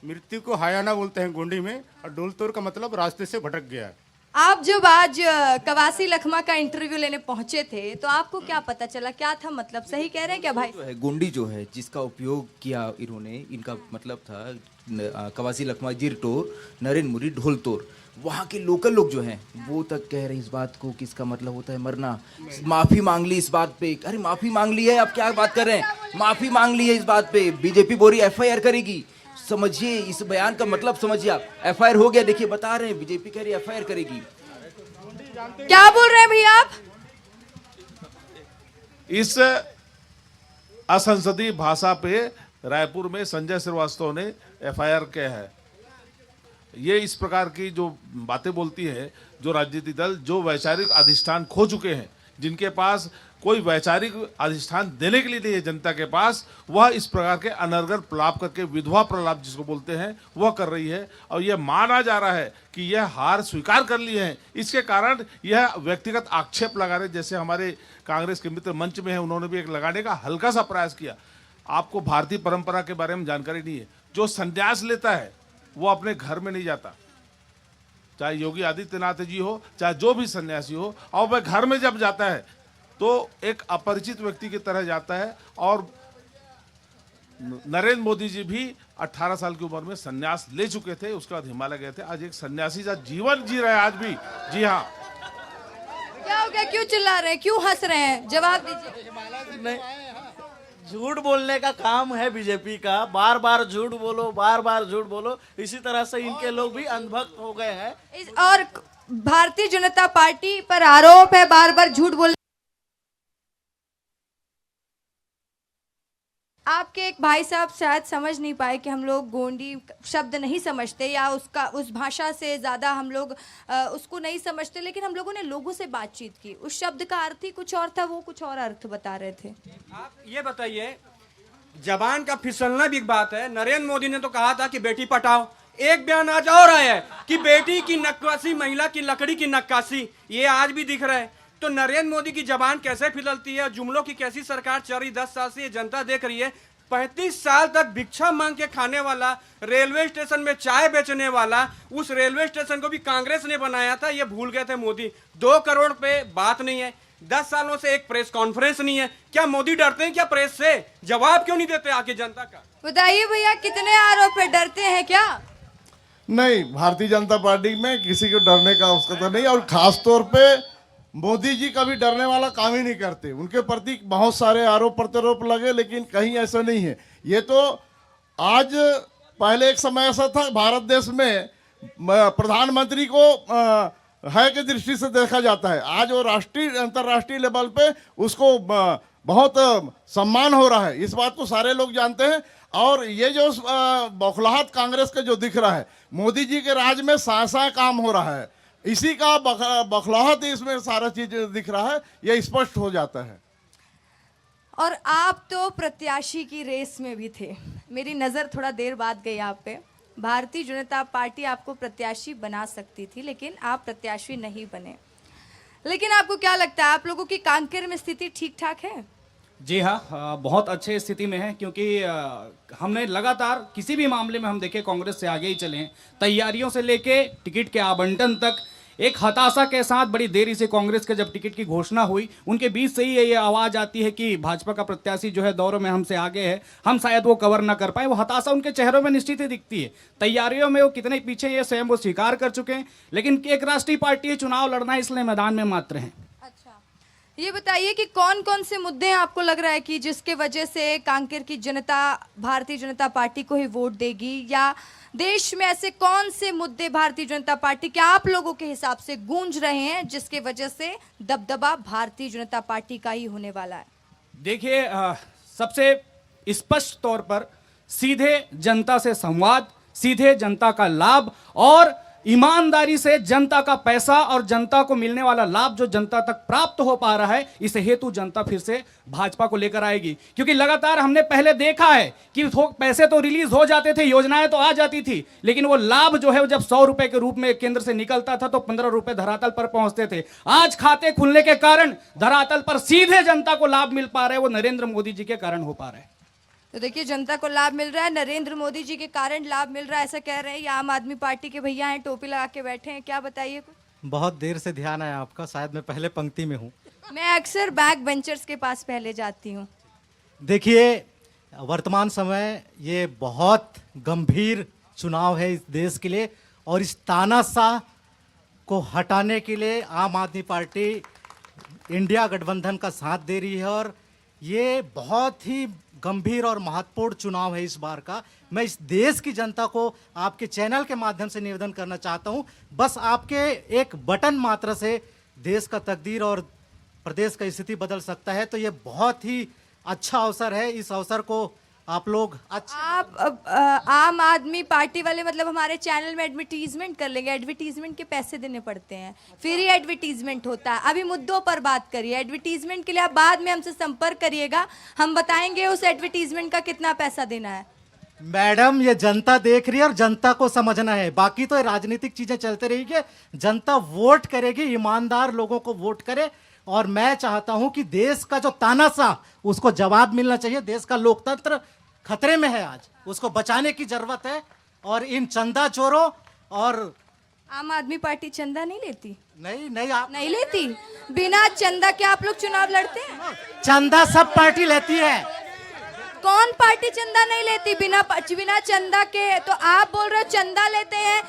मृत्यु को हायाना बोलते हैं गोंडी में। और डोलतोर का मतलब रास्ते से भटक गया है। आप जब आज कवासी लखमा का इंटरव्यू लेने पहुंचे थे तो आपको क्या पता चला, क्या था मतलब? सही कह रहे हैं क्या भाई? गोंडी जो है जिसका उपयोग किया इन्होंने, इनका मतलब था कवासी लखमा जिरटोर, नरेन मुरी ढोलतोर। वहाँ के लोकल लोग जो हैं वो तक कह रहे हैं इस बात को कि इसका मतलब होता है मरना। माफी मांग ली इस बात पे। अरे माफी मांग ली है, आप क्या बात कर रहे हैं? माफी मांग ली है इस बात पे। बीजेपी बोल रही FIR करेगी। समझिए इस बयान का मतलब, समझिए आप। FIR हो गया, देखिए बता रहे हैं, बीजेपी कह रही है FIR करेगी। क्या बोल रहे हैं भैया आप? इस असंसदीय भाषा पे रायपुर में संजय श्रीवास्तव ने FIR किया है। ये इस प्रकार की जो बातें बोलती है, जो राजनीतिक दल जो वैचारिक अधिष्ठान खो चुके हैं, जिनके पास कोई वैचारिक अधिष्ठान देने के लिए नहीं है जनता के पास, वह इस प्रकार के अनर्गल प्रलाप करके, विधवा प्रलाप जिसको बोलते हैं, वह कर रही है। और यह माना जा रहा है कि यह हार स्वीकार कर ली है। इसके कारण यह व्यक्तिगत आक्षेप लगा रहे, जैसे हमारे कांग्रेस के मित्र मंच में है, उन्होंने भी एक लगाने का हल्का सा प्रयास किया। आपको भारतीय परंपरा के बारे में जानकारी नहीं है। जो संन्यास लेता है वो अपने घर में नहीं जाता, चाहे योगी आदित्यनाथ जी हो, चाहे जो भी सन्यासी हो, और वह घर में जब जाता है तो एक अपरिचित व्यक्ति की तरह जाता है। और नरेंद्र मोदी जी भी 18 साल की उम्र में सन्यास ले चुके थे, उसके बाद हिमालय गए थे। आज एक सन्यासी सा जीवन जी रहे हैं आज भी। जी हाँ, क्या हो गया? क्यों चिल्ला रहे हैं? क्यों हंस रहे हैं? जवाब दीजिए। झूठ बोलने का काम है बीजेपी का। बार बार झूठ बोलो, बार बार झूठ बोलो। इसी तरह से इनके लोग भी अंधभक्त हो गए हैं। और भारतीय जनता पार्टी पर आरोप है बार बार झूठ बोलने। आपके एक भाई साहब शायद समझ नहीं पाए कि हम लोग गोंडी शब्द नहीं समझते, या उस भाषा से ज़्यादा हम लोग उसको नहीं समझते, लेकिन हम लोगों ने लोगों से बातचीत की। उस शब्द का अर्थ ही कुछ और था, वो कुछ और अर्थ बता रहे थे। आप ये बताइए, जबान का फिसलना भी एक बात है। नरेंद्र मोदी ने तो कहा था कि बेटी पटाओ, एक बयान आज और आया है कि बेटी की नक्काशी, महिला की लकड़ी की नक्काशी, ये आज भी दिख रहा है। तो नरेंद्र मोदी की जबान कैसे फिसलती है, जुमलों की कैसी सरकार चल रही 10 साल से, ये जनता देख रही है। 35 साल तक भिक्षा मांग के खाने वाला, रेलवे स्टेशन में चाय बेचने वाला, उस रेलवे स्टेशन को भी कांग्रेस ने बनाया था, ये भूल गए थे मोदी। 2 करोड़ पे बात नहीं है। 10 सालों से एक प्रेस कॉन्फ्रेंस नहीं है। क्या मोदी डरते हैं क्या प्रेस से? जवाब क्यों नहीं देते आके जनता का? बताइए भैया, कितने आरोप पे डरते हैं क्या? नहीं, भारतीय जनता पार्टी में किसी को डरने का उसका तो नहीं। और खास तौर पे मोदी जी कभी डरने वाला काम ही नहीं करते। उनके प्रति बहुत सारे आरोप प्रत्यारोप लगे, लेकिन कहीं ऐसा नहीं है। ये तो आज, पहले एक समय ऐसा था भारत देश में प्रधानमंत्री को है की दृष्टि से देखा जाता है। आज वो राष्ट्रीय अंतर्राष्ट्रीय लेवल पे उसको बहुत सम्मान हो रहा है। इस बात को सारे लोग जानते हैं। और ये जो बौखलाहट कांग्रेस का जो दिख रहा है, मोदी जी के राज में सा काम हो रहा है, इसी का बौखलाहट इसमें सारा चीज दिख रहा है, ये स्पष्ट हो जाता है। और आप तो प्रत्याशी की रेस में भी थे। मेरी नज़र थोड़ा देर बाद गई आप पे। भारतीय जनता पार्टी आपको प्रत्याशी बना सकती थी, लेकिन आप प्रत्याशी नहीं बने। लेकिन आपको क्या लगता है, आप लोगों की कांकेर में स्थिति ठीक ठाक है? जी हाँ, बहुत अच्छे स्थिति में है, क्योंकि हमने लगातार किसी भी मामले में हम देखें कांग्रेस से आगे ही चले हैं। तैयारियों से लेके टिकट के आवंटन तक एक हताशा के साथ बड़ी देरी से कांग्रेस के जब टिकट की घोषणा हुई, उनके बीच से ही ये आवाज़ आती है कि भाजपा का प्रत्याशी जो है दौरों में हमसे आगे है, हम शायद वो कवर ना कर पाए। वो हताशा उनके चेहरों में निश्चित ही दिखती है। तैयारियों में वो कितने पीछे ये स्वयं वो स्वीकार कर चुके हैं, लेकिन एक राष्ट्रीय पार्टी चुनाव लड़ना है, इसलिए मैदान में मात्र हैं। ये बताइए कि कौन कौन से मुद्दे हैं आपको लग रहा है कि जिसके वजह से कांकेर की जनता भारतीय जनता पार्टी को ही वोट देगी, या देश में ऐसे कौन से मुद्दे भारतीय जनता पार्टी के आप लोगों के हिसाब से गूंज रहे हैं जिसके वजह से दबदबा भारतीय जनता पार्टी का ही होने वाला है? देखिए, सबसे स्पष्ट तौर पर सीधे जनता से संवाद, सीधे जनता का लाभ और ईमानदारी से जनता का पैसा और जनता को मिलने वाला लाभ जो जनता तक प्राप्त हो पा रहा है, इस हेतु जनता फिर से भाजपा को लेकर आएगी। क्योंकि लगातार हमने पहले देखा है कि पैसे तो रिलीज हो जाते थे, योजनाएं तो आ जाती थी, लेकिन वो लाभ जो है जब 100 रुपए के रूप में केंद्र से निकलता था तो 15 रुपए धरातल पर पहुंचते थे। आज खाते खुलने के कारण धरातल पर सीधे जनता को लाभ मिल पा रहा है, वो नरेंद्र मोदी जी के कारण हो पा रहा है। तो देखिए, जनता को लाभ मिल रहा है, नरेंद्र मोदी जी के कारण लाभ मिल रहा है, ऐसा कह रहे हैं। ये आम आदमी पार्टी के भैया हैं, टोपी लगा के बैठे हैं, क्या बताइए कुछ? बहुत देर से ध्यान आया आपका, शायद मैं पहले पंक्ति में हूँ। मैं अक्सर बैक बेंचर्स के पास पहले जाती हूँ। देखिए, वर्तमान समय ये बहुत गंभीर चुनाव है इस देश के लिए, और इस तानाशाह को हटाने के लिए आम आदमी पार्टी इंडिया गठबंधन का साथ दे रही है और ये बहुत ही गंभीर और महत्वपूर्ण चुनाव है इस बार का। मैं इस देश की जनता को आपके चैनल के माध्यम से निवेदन करना चाहता हूं, बस आपके एक बटन मात्र से देश का तकदीर और प्रदेश का स्थिति बदल सकता है। तो ये बहुत ही अच्छा अवसर है, इस अवसर को आप लोग आप आम आदमी पार्टी वाले मतलब हमारे चैनल में एडवर्टीजमेंट कर लेंगे, एडवर्टीजमेंट के पैसे देने पड़ते हैं, फिर ही एडवर्टीजमेंट होता है। अभी मुद्दों पर बात करिए, एडवर्टीजमेंट के लिए आप बाद में हमसे संपर्क करिएगा, हम बताएंगे उस एडवर्टीजमेंट का कितना पैसा देना है। मैडम ये जनता देख रही है और जनता को समझना है, बाकी तो राजनीतिक चीजें चलते रहेगी, जनता वोट करेगी, ईमानदार लोगों को वोट करे। और मैं चाहता हूं कि देश का जो तानाशाह उसको जवाब मिलना चाहिए। देश का लोकतंत्र खतरे में है, आज उसको बचाने की जरूरत है। और इन चंदा चोरों और आम आदमी पार्टी चंदा नहीं लेती? नहीं आप नहीं लेती। बिना चंदा के आप लोग चुनाव लड़ते हैं? चंदा सब पार्टी लेती है। कौन पार्टी चंदा नहीं लेती? बिना चंदा के तो आप बोल रहे हो चंदा लेते हैं।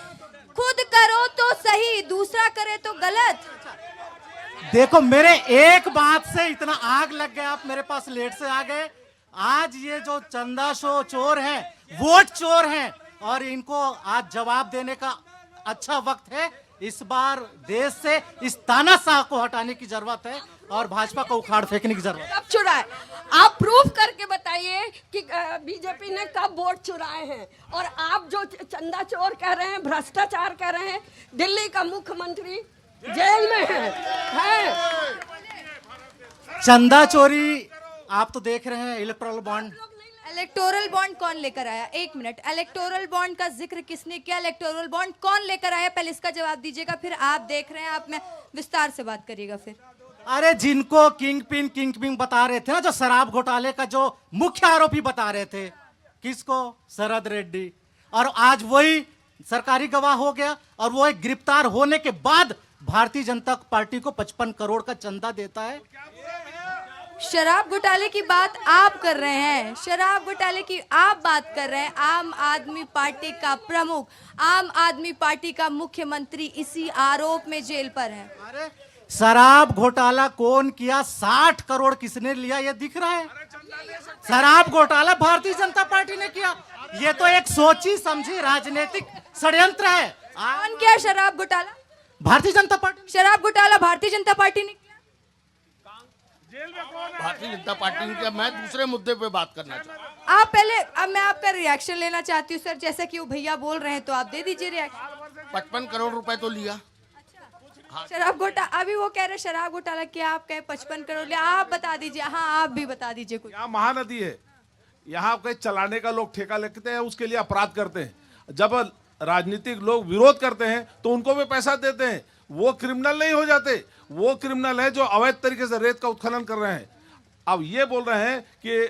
खुद करो तो सही, दूसरा करे तो गलत। देखो मेरे एक बात से इतना आग लग गया, आप मेरे पास लेट से आ गए। आज ये जो चंदा चोर हैं, वोट चोर हैं, और इनको आज जवाब देने का अच्छा वक्त है। इस बार देश से इस तानाशाह को हटाने की जरूरत है और भाजपा को उखाड़ फेंकने की जरूरत है। कब चुराए? आप प्रूफ करके बताइए कि बीजेपी ने कब वोट चुराए हैं। और आप जो चंदा चोर कह रहे हैं, भ्रष्टाचार कह रहे हैं, दिल्ली का मुख्यमंत्री जेल में है। चंदा चोरी आप तो देख रहे हैं, इलेक्टोरल बॉन्ड। इलेक्टोरल बॉन्ड कौन लेकर आया? एक मिनट, इलेक्टोरल बॉन्ड का जिक्र किसने किया? इलेक्टोरल बॉन्ड कौन लेकर आया? पहले इसका जवाब दीजिएगा, फिर आप देख रहे हैं, आप में विस्तार से बात करिएगा फिर। अरे जिनको किंग पिन बता रहे थे ना, जो शराब घोटाले का जो मुख्य आरोपी बता रहे थे, किसको? शरद रेड्डी। और आज वही सरकारी गवाह हो गया और वो एक गिरफ्तार होने के बाद भारतीय जनता पार्टी को 55 करोड़ का चंदा देता है। शराब घोटाले की बात आप कर रहे हैं, शराब घोटाले की आप बात कर रहे हैं। आम आदमी पार्टी का प्रमुख, आम आदमी पार्टी का मुख्यमंत्री इसी आरोप में जेल पर है। अरे शराब घोटाला कौन किया? 60 करोड़ किसने लिया ये दिख रहा है। शराब घोटाला भारतीय जनता पार्टी ने किया। ये तो एक सोची समझी राजनीतिक षड्यंत्र है। कौन किया शराब घोटाला? भारतीय जनता पार्टी। शराब घोटाला भारतीय जनता पार्टी ने किया। भारतीय जनता पार्टी ने किया। मैं दूसरे मुद्दे पे बात करना चाहता हूँ। आप पहले, अब मैं आपका रिएक्शन लेना चाहती हूँ सर, जैसा कि वो भैया बोल रहे हैं तो आप दे दीजिए रिएक्शन। 55 करोड़ रुपए तो लिया। शराब घोटाला, अभी वो कह रहे शराब घोटाला किया, आप कहे 55 करोड़ लिया। आप बता दीजिए। हाँ आप भी बता दीजिए कुछ। यहाँ महानदी है, यहाँ के चलाने का लोग ठेका लेते हैं, उसके लिए अपराध करते हैं। जब राजनीतिक लोग विरोध करते हैं तो उनको भी पैसा देते हैं, वो क्रिमिनल नहीं हो जाते। वो क्रिमिनल है जो अवैध तरीके से रेत का उत्खनन कर रहे हैं। अब ये बोल रहे हैं कि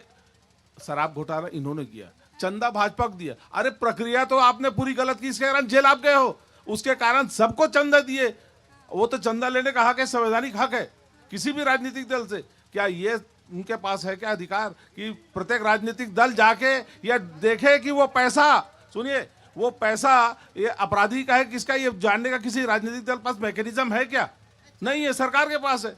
शराब घोटाला इन्होंने किया, चंदा भाजपा को दिया। अरे प्रक्रिया तो आपने पूरी गलत की, इसके कारण जेल आप गए हो। उसके कारण सबको चंदा दिए। वो तो चंदा लेने का हक है, संवैधानिक हक है किसी भी राजनीतिक दल से। क्या ये उनके पास है क्या अधिकार कि प्रत्येक राजनीतिक दल जाके या देखे कि वो पैसा, सुनिए, वो पैसा ये अपराधी का है किसका, ये जानने का किसी राजनीतिक दल पास मैकेनिज्म है क्या? नहीं है, सरकार के पास है।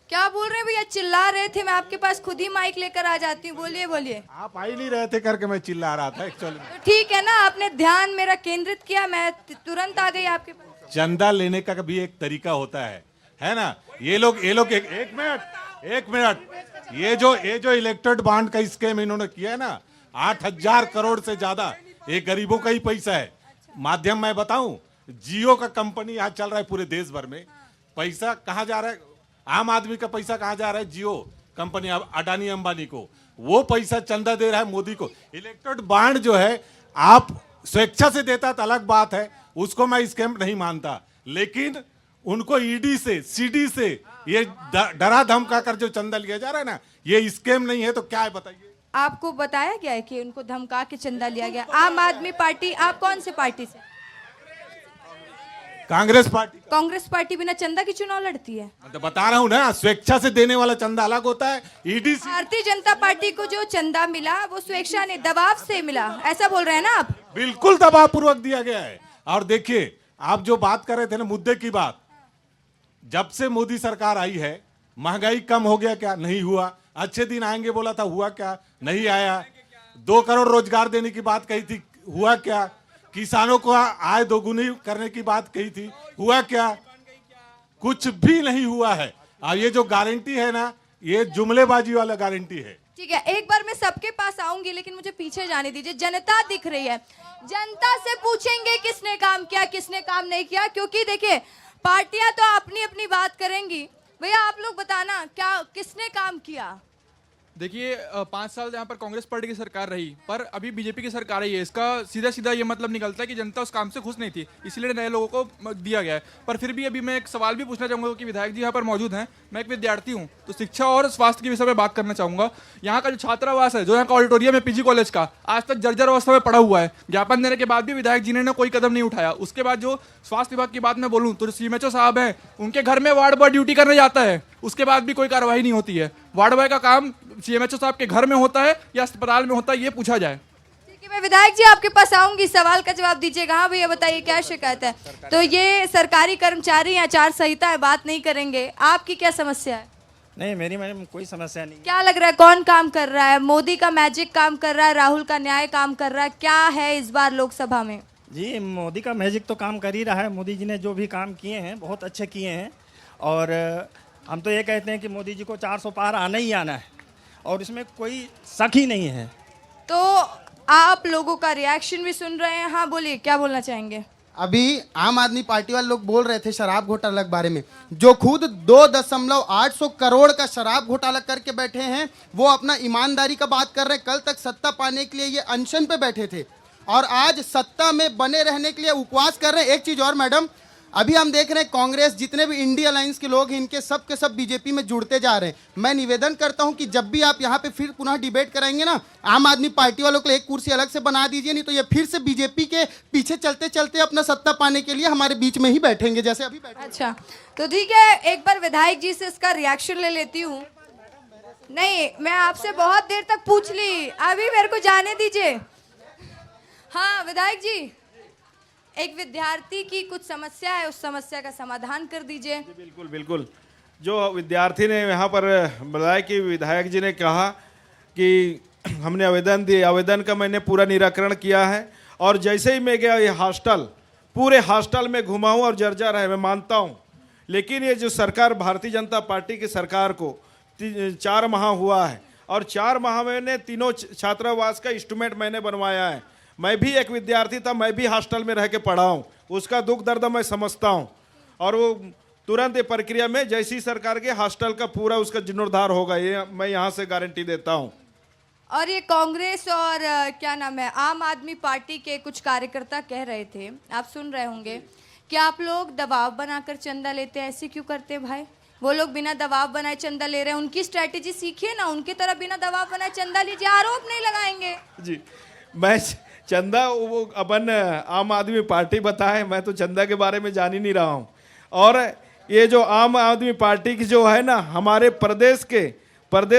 क्या बोल रहे हैं भैया? चिल्ला रहे थे, मैं आपके पास खुद ही माइक लेकर आ जाती हूँ। बोलिए बोलिए। आप आ ही नहीं रहे थे करके मैं चिल्ला रहा था एक्चुअली। तो ठीक है ना, आपने ध्यान मेरा केंद्रित किया, मैं तुरंत आ गई आपके पास। चंदा लेने का भी एक तरीका होता है ना। ये लोग एक मिनट, ये जो इलेक्टेड बॉन्ड का स्कीम इन्होंने किया है ना, 8000 करोड़ से ज्यादा, ये गरीबों का ही पैसा है। माध्यम मैं बताऊं, जियो का कंपनी आज चल रहा है पूरे देश भर में। पैसा कहाँ जा रहा है? आम आदमी का पैसा कहाँ जा रहा है? जियो कंपनी अडानी अंबानी को, वो पैसा चंदा दे रहा है मोदी को। इलेक्टेड बॉन्ड जो है आप स्वेच्छा से देता तो अलग बात है, उसको मैं स्कैम नहीं मानता, लेकिन उनको ईडी से सीडी से ये डरा धमका कर जो चंदा लिया जा रहा है ना, ये स्कैम नहीं है तो क्या है बताइए? आपको बताया गया है कि उनको धमका के चंदा लिया गया। आम आदमी पार्टी, आप कौन से पार्टी से? कांग्रेस पार्टी। कांग्रेस पार्टी बिना चंदा की चुनाव लड़ती है? तो बता रहा हूँ ना, स्वेच्छा से देने वाला चंदा अलग होता है। ईडी से भारतीय जनता पार्टी को जो चंदा मिला वो स्वेच्छा ने, दबाव से मिला, ऐसा बोल रहे हैं ना आप? बिल्कुल दबाव पूर्वक दिया गया है। और देखिए, आप जो बात कर रहे थे ना मुद्दे की बात, जब से मोदी सरकार आई है महंगाई कम हो गया क्या? नहीं हुआ। अच्छे दिन आएंगे बोला था, हुआ क्या? नहीं आया। 2 करोड़ रोजगार देने की बात कही थी, हुआ क्या? किसानों को आय दोगुनी करने की बात कही थी, हुआ क्या? कुछ भी नहीं हुआ है। और ये जो गारंटी है ना, ये जुमलेबाजी वाला गारंटी है। ठीक है, एक बार मैं सबके पास आऊंगी, लेकिन मुझे पीछे जाने दीजिए। जनता दिख रही है, जनता से पूछेंगे किसने काम किया, किसने काम नहीं किया, क्योंकि देखिए पार्टियां तो अपनी अपनी बात करेंगी। भैया आप लोग बताना, क्या किसने काम किया? देखिए 5 साल यहाँ पर कांग्रेस पार्टी की सरकार रही, पर अभी बीजेपी की सरकार आई है। इसका सीधा सीधा ये मतलब निकलता है कि जनता उस काम से खुश नहीं थी, इसलिए नए लोगों को दिया गया है। पर फिर भी अभी मैं एक सवाल भी पूछना चाहूँगा कि विधायक जी यहाँ पर मौजूद हैं, मैं एक विद्यार्थी हूँ, तो शिक्षा और स्वास्थ्य के विषय में बात करना चाहूँगा। यहाँ का जो छात्रावास है, जो यहाँ का ऑडिटोरियम है पीजी कॉलेज का, आज तक जर्जर अवस्था में पड़ा हुआ है। ज्ञापन देने के बाद भी विधायक जी ने कोई कदम नहीं उठाया। उसके बाद जो स्वास्थ्य विभाग की बात मैं बोलूँ तो सीएमएचओ साहब हैं, उनके घर में वार्ड बॉय ड्यूटी करने जाता है, उसके बाद भी कोई कार्रवाई नहीं होती है। वार्ड बॉय का काम सीएमएचओ साहब के घर में होता है या अस्पताल में होता है, ये पूछा जाए। ठीक है, मैं विधायक जी आपके पास आऊंगी, सवाल का जवाब दीजिएगा। हाँ भैया बताइए, क्या शिकायत है? तो ये सरकारी कर्मचारी हैं, आचार संहिता है, बात नहीं करेंगे। आपकी क्या समस्या है? नहीं, मेरी मैडम कोई समस्या नहीं। क्या लग रहा है, कौन काम कर रहा है? मोदी का मैजिक काम कर रहा है, राहुल का न्याय काम कर रहा है, क्या है इस बार लोकसभा में? जी, मोदी का मैजिक तो काम कर ही रहा है। मोदी जी ने जो भी काम किए हैं बहुत अच्छे किए हैं, और हम तो ये कहते हैं कि मोदी जी को 400 पार आना ही आना है, और इसमें कोई शक ही नहीं है। तो आप लोगों का रिएक्शन भी सुन रहे हैं। हाँ बोलिए, क्या बोलना चाहेंगे? अभी आम आदमी पार्टी वाले लोग बोल रहे थे शराब घोटाला के बारे में, जो खुद 2.8 करोड़ का शराब घोटाला करके बैठे हैं, वो अपना ईमानदारी का बात कर रहे हैं। कल तक सत्ता पाने के लिए ये अनशन पे बैठे थे, और आज सत्ता में बने रहने के लिए उपवास कर रहे हैं। एक चीज और मैडम, अभी हम देख रहे हैं कांग्रेस, जितने भी इंडिया अलायंस के लोग हैं, इनके सब के सब बीजेपी में जुड़ते जा रहे हैं। मैं निवेदन करता हूं कि जब भी आप यहां पे फिर पुनः डिबेट कराएंगे ना, आम आदमी पार्टी वालों को एक कुर्सी अलग से बना दीजिए, नहीं तो ये फिर से बीजेपी के पीछे चलते चलते अपना सत्ता पाने के लिए हमारे बीच में ही बैठेंगे, जैसे अभी बैठे। अच्छा, तो ठीक है, एक बार विधायक जी से इसका रिएक्शन ले लेती हूँ। नहीं, मैं आपसे बहुत देर तक पूछ ली, अभी मेरे को जाने दीजिए। हाँ विधायक जी, एक विद्यार्थी की कुछ समस्या है, उस समस्या का समाधान कर दीजिए। बिल्कुल बिल्कुल। जो विद्यार्थी ने यहाँ पर बताया कि विधायक जी ने कहा कि हमने आवेदन दिए, आवेदन का मैंने पूरा निराकरण किया है, और जैसे ही मैं गया ये हॉस्टल, पूरे हॉस्टल में घुमा हूँ और जर्जर है, मैं मानता हूँ। लेकिन ये जो सरकार, भारतीय जनता पार्टी की सरकार को 4 माह हुआ है, और 4 माह में तीनों छात्रावास का इंस्ट्रूमेंट मैंने बनवाया है। मैं भी एक विद्यार्थी था, मैं भी हॉस्टल में रह के पढ़ा हूँ, उसका दुख दर्द मैं समझता हूँ। और वो तुरंत ये प्रक्रिया में जैसी सरकार के हॉस्टल का पूरा उसका जीर्णोद्धार होगा, ये मैं यहाँ से गारंटी देता हूँ। और ये कांग्रेस और क्या नाम है, आम आदमी पार्टी के कुछ कार्यकर्ता कह रहे थे, आप सुन रहे होंगे, कि आप लोग दबाव बनाकर चंदा लेते हैं। ऐसे क्यों करते हैं भाई? वो लोग बिना दबाव बनाए चंदा ले रहे हैं, उनकी स्ट्रैटेजी सीखिए ना, उनकी तरह बिना दबाव बनाए चंदा लीजिए, आरोप नहीं लगाएंगे। जी, मैं चंदा वो अपन आम आदमी पार्टी बताए, मैं तो चंदा के बारे में जान ही नहीं रहा हूँ। और ये जो आम आदमी पार्टी की जो है ना, हमारे प्रदेश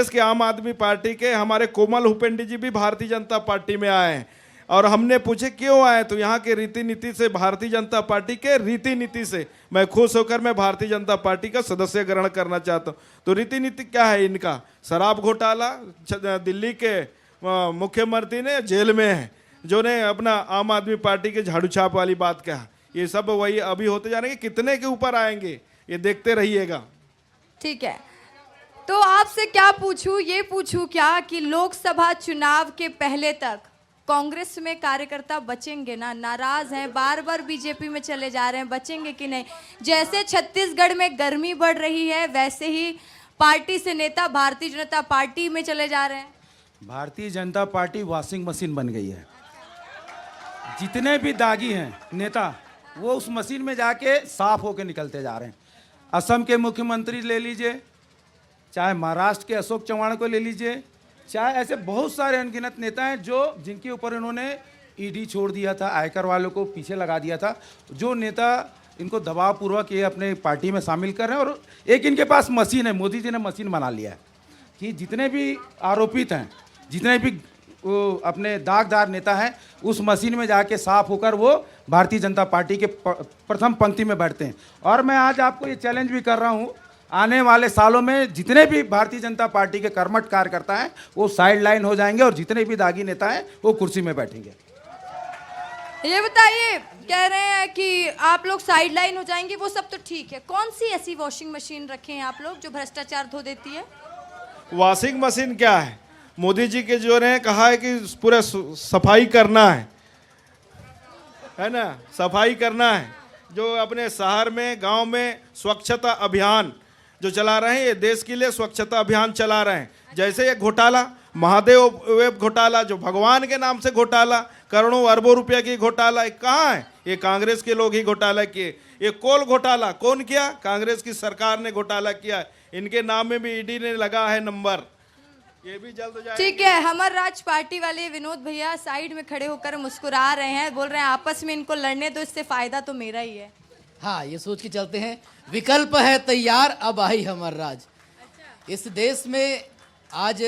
के आम आदमी पार्टी के हमारे कोमल हुपेंडी जी भी भारतीय जनता पार्टी में आए हैं, और हमने पूछे क्यों आए, तो यहाँ के रीति नीति से, भारतीय जनता पार्टी के रीति नीति से मैं खुश होकर मैं भारतीय जनता पार्टी का सदस्य ग्रहण करना चाहता हूँ। तो रीति नीति क्या है इनका? शराब घोटाला, दिल्ली के मुख्यमंत्री ने जेल में है, जो ने अपना आम आदमी पार्टी के झाड़ू छाप वाली बात कहा, ये सब वही अभी होते जाएंगे। कितने के ऊपर आएंगे ये देखते रहिएगा। ठीक है, तो आपसे क्या पूछूं, ये पूछूं क्या कि लोकसभा चुनाव के पहले तक कांग्रेस में कार्यकर्ता बचेंगे ना? नाराज हैं, बार बार बीजेपी में चले जा रहे हैं, बचेंगे कि नहीं? जैसे छत्तीसगढ़ में गर्मी बढ़ रही है, वैसे ही पार्टी से नेता भारतीय जनता पार्टी में चले जा रहे हैं। Bharatiya Janata party washing machine बन गई है। जितने भी दागी हैं नेता, वो उस मशीन में जाके साफ होके निकलते जा रहे हैं। असम के मुख्यमंत्री ले लीजिए, चाहे महाराष्ट्र के अशोक चव्हाण को ले लीजिए, चाहे ऐसे बहुत सारे अनगिनत नेता हैं जो जिनके ऊपर इन्होंने ईडी छोड़ दिया था, आयकर वालों को पीछे लगा दिया था, जो नेता इनको दबावपूर्वक ये अपने पार्टी में शामिल कर रहे हैं। और एक इनके पास मशीन है, मोदी जी ने मशीन बना लिया है कि जितने भी आरोपित हैं, जितने भी वो अपने दागदार नेता हैं, उस मशीन में जाके साफ होकर वो भारतीय जनता पार्टी के प्रथम पंक्ति में बैठते हैं। और मैं आज आपको ये चैलेंज भी कर रहा हूँ, आने वाले सालों में जितने भी भारतीय जनता पार्टी के कर्मठ कार्यकर्ता हैं वो साइड लाइन हो जाएंगे और जितने भी दागी नेता हैं वो कुर्सी में बैठेंगे। ये बताइए, कह रहे हैं कि आप लोग साइड लाइन हो जाएंगे, वो सब तो ठीक है, कौन सी ऐसी वॉशिंग मशीन रखे हैं आप लोग जो भ्रष्टाचार धो देती है? वॉशिंग मशीन क्या है? मोदी जी के जो ने कहा है कि पूरा सफाई करना है ना, सफाई करना है। जो अपने शहर में गांव में स्वच्छता अभियान जो चला रहे हैं, ये देश के लिए स्वच्छता अभियान चला रहे हैं। जैसे ये घोटाला, महादेव वेब घोटाला, जो भगवान के नाम से घोटाला, करोड़ों अरबों रुपया की घोटाला, कहाँ है? ये कांग्रेस के लोग ही घोटाला किए। ये कोल घोटाला कौन किया? कांग्रेस की सरकार ने घोटाला किया। इनके नाम में भी ईडी ने लगा है नंबर, ये भी जल्द हो जाएगा। ठीक है, हमार राज पार्टी वाले विनोद भैया साइड में खड़े होकर मुस्कुरा रहे हैं, बोल रहे हैं आपस में इनको लड़ने दो, इससे फायदा तो मेरा ही है। हाँ, ये सोच के चलते हैं, विकल्प है तैयार, अब आई हमार राज। इस देश में आज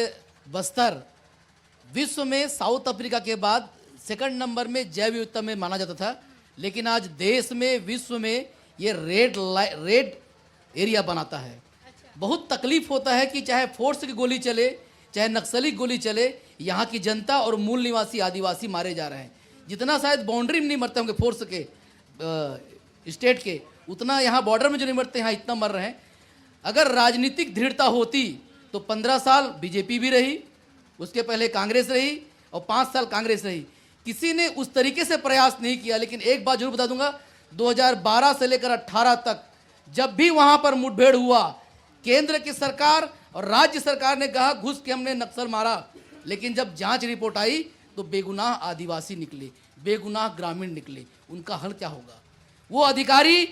बस्तर विश्व में साउथ अफ्रीका के बाद सेकंड नंबर में जैव विविधता में माना जाता था, लेकिन आज देश में विश्व में ये रेड एरिया बनाता है। बहुत तकलीफ होता है कि चाहे फोर्स की गोली चले, चाहे नक्सली गोली चले, यहाँ की जनता और मूल निवासी आदिवासी मारे जा रहे हैं। जितना शायद बाउंड्री में नहीं मरते होंगे फोर्स के स्टेट के, उतना यहाँ बॉर्डर में जो नहीं मरते, यहाँ इतना मर रहे हैं। अगर राजनीतिक दृढ़ता होती तो 15 साल बीजेपी भी रही, उसके पहले कांग्रेस रही और 5 साल कांग्रेस रही। किसी ने उस तरीके से प्रयास नहीं किया। लेकिन एक बात जरूर बता दूंगा, 2012 से लेकर 18 तक जब भी वहां पर मुठभेड़ हुआ, केंद्र की सरकार और राज्य सरकार ने कहा घुस के हमने नक्सल मारा, लेकिन जब जांच रिपोर्ट आई तो बेगुनाह आदिवासी निकले, बेगुनाह ग्रामीण निकले। उनका हल क्या होगा? वो अधिकारी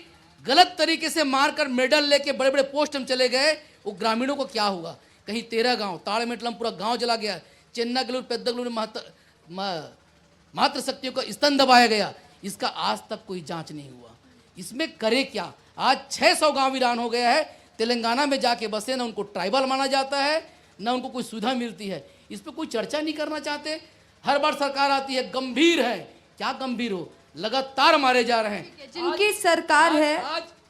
गलत तरीके से मारकर मेडल लेके बड़े बड़े पोस्ट में चले गए, वो ग्रामीणों को क्या होगा? कहीं 13 गांव, ताड़मेटलम पूरा गांव जला गया, चेन्नागलूर पेद्दगलूर में मातृशक्तियों का स्तन दबाया गया। इसका आज तक कोई जांच नहीं हुआ। इसमें करे क्या? आज 600 गांव वीरान हो गया है। तेलंगाना में जाके बसे, ना उनको ट्राइबल माना जाता है, ना उनको कोई सुविधा मिलती है। इस पर कोई चर्चा नहीं करना चाहते। हर बार सरकार आती है, गंभीर है। क्या गंभीर हो? लगातार मारे जा रहे हैं जिनकी सरकार है।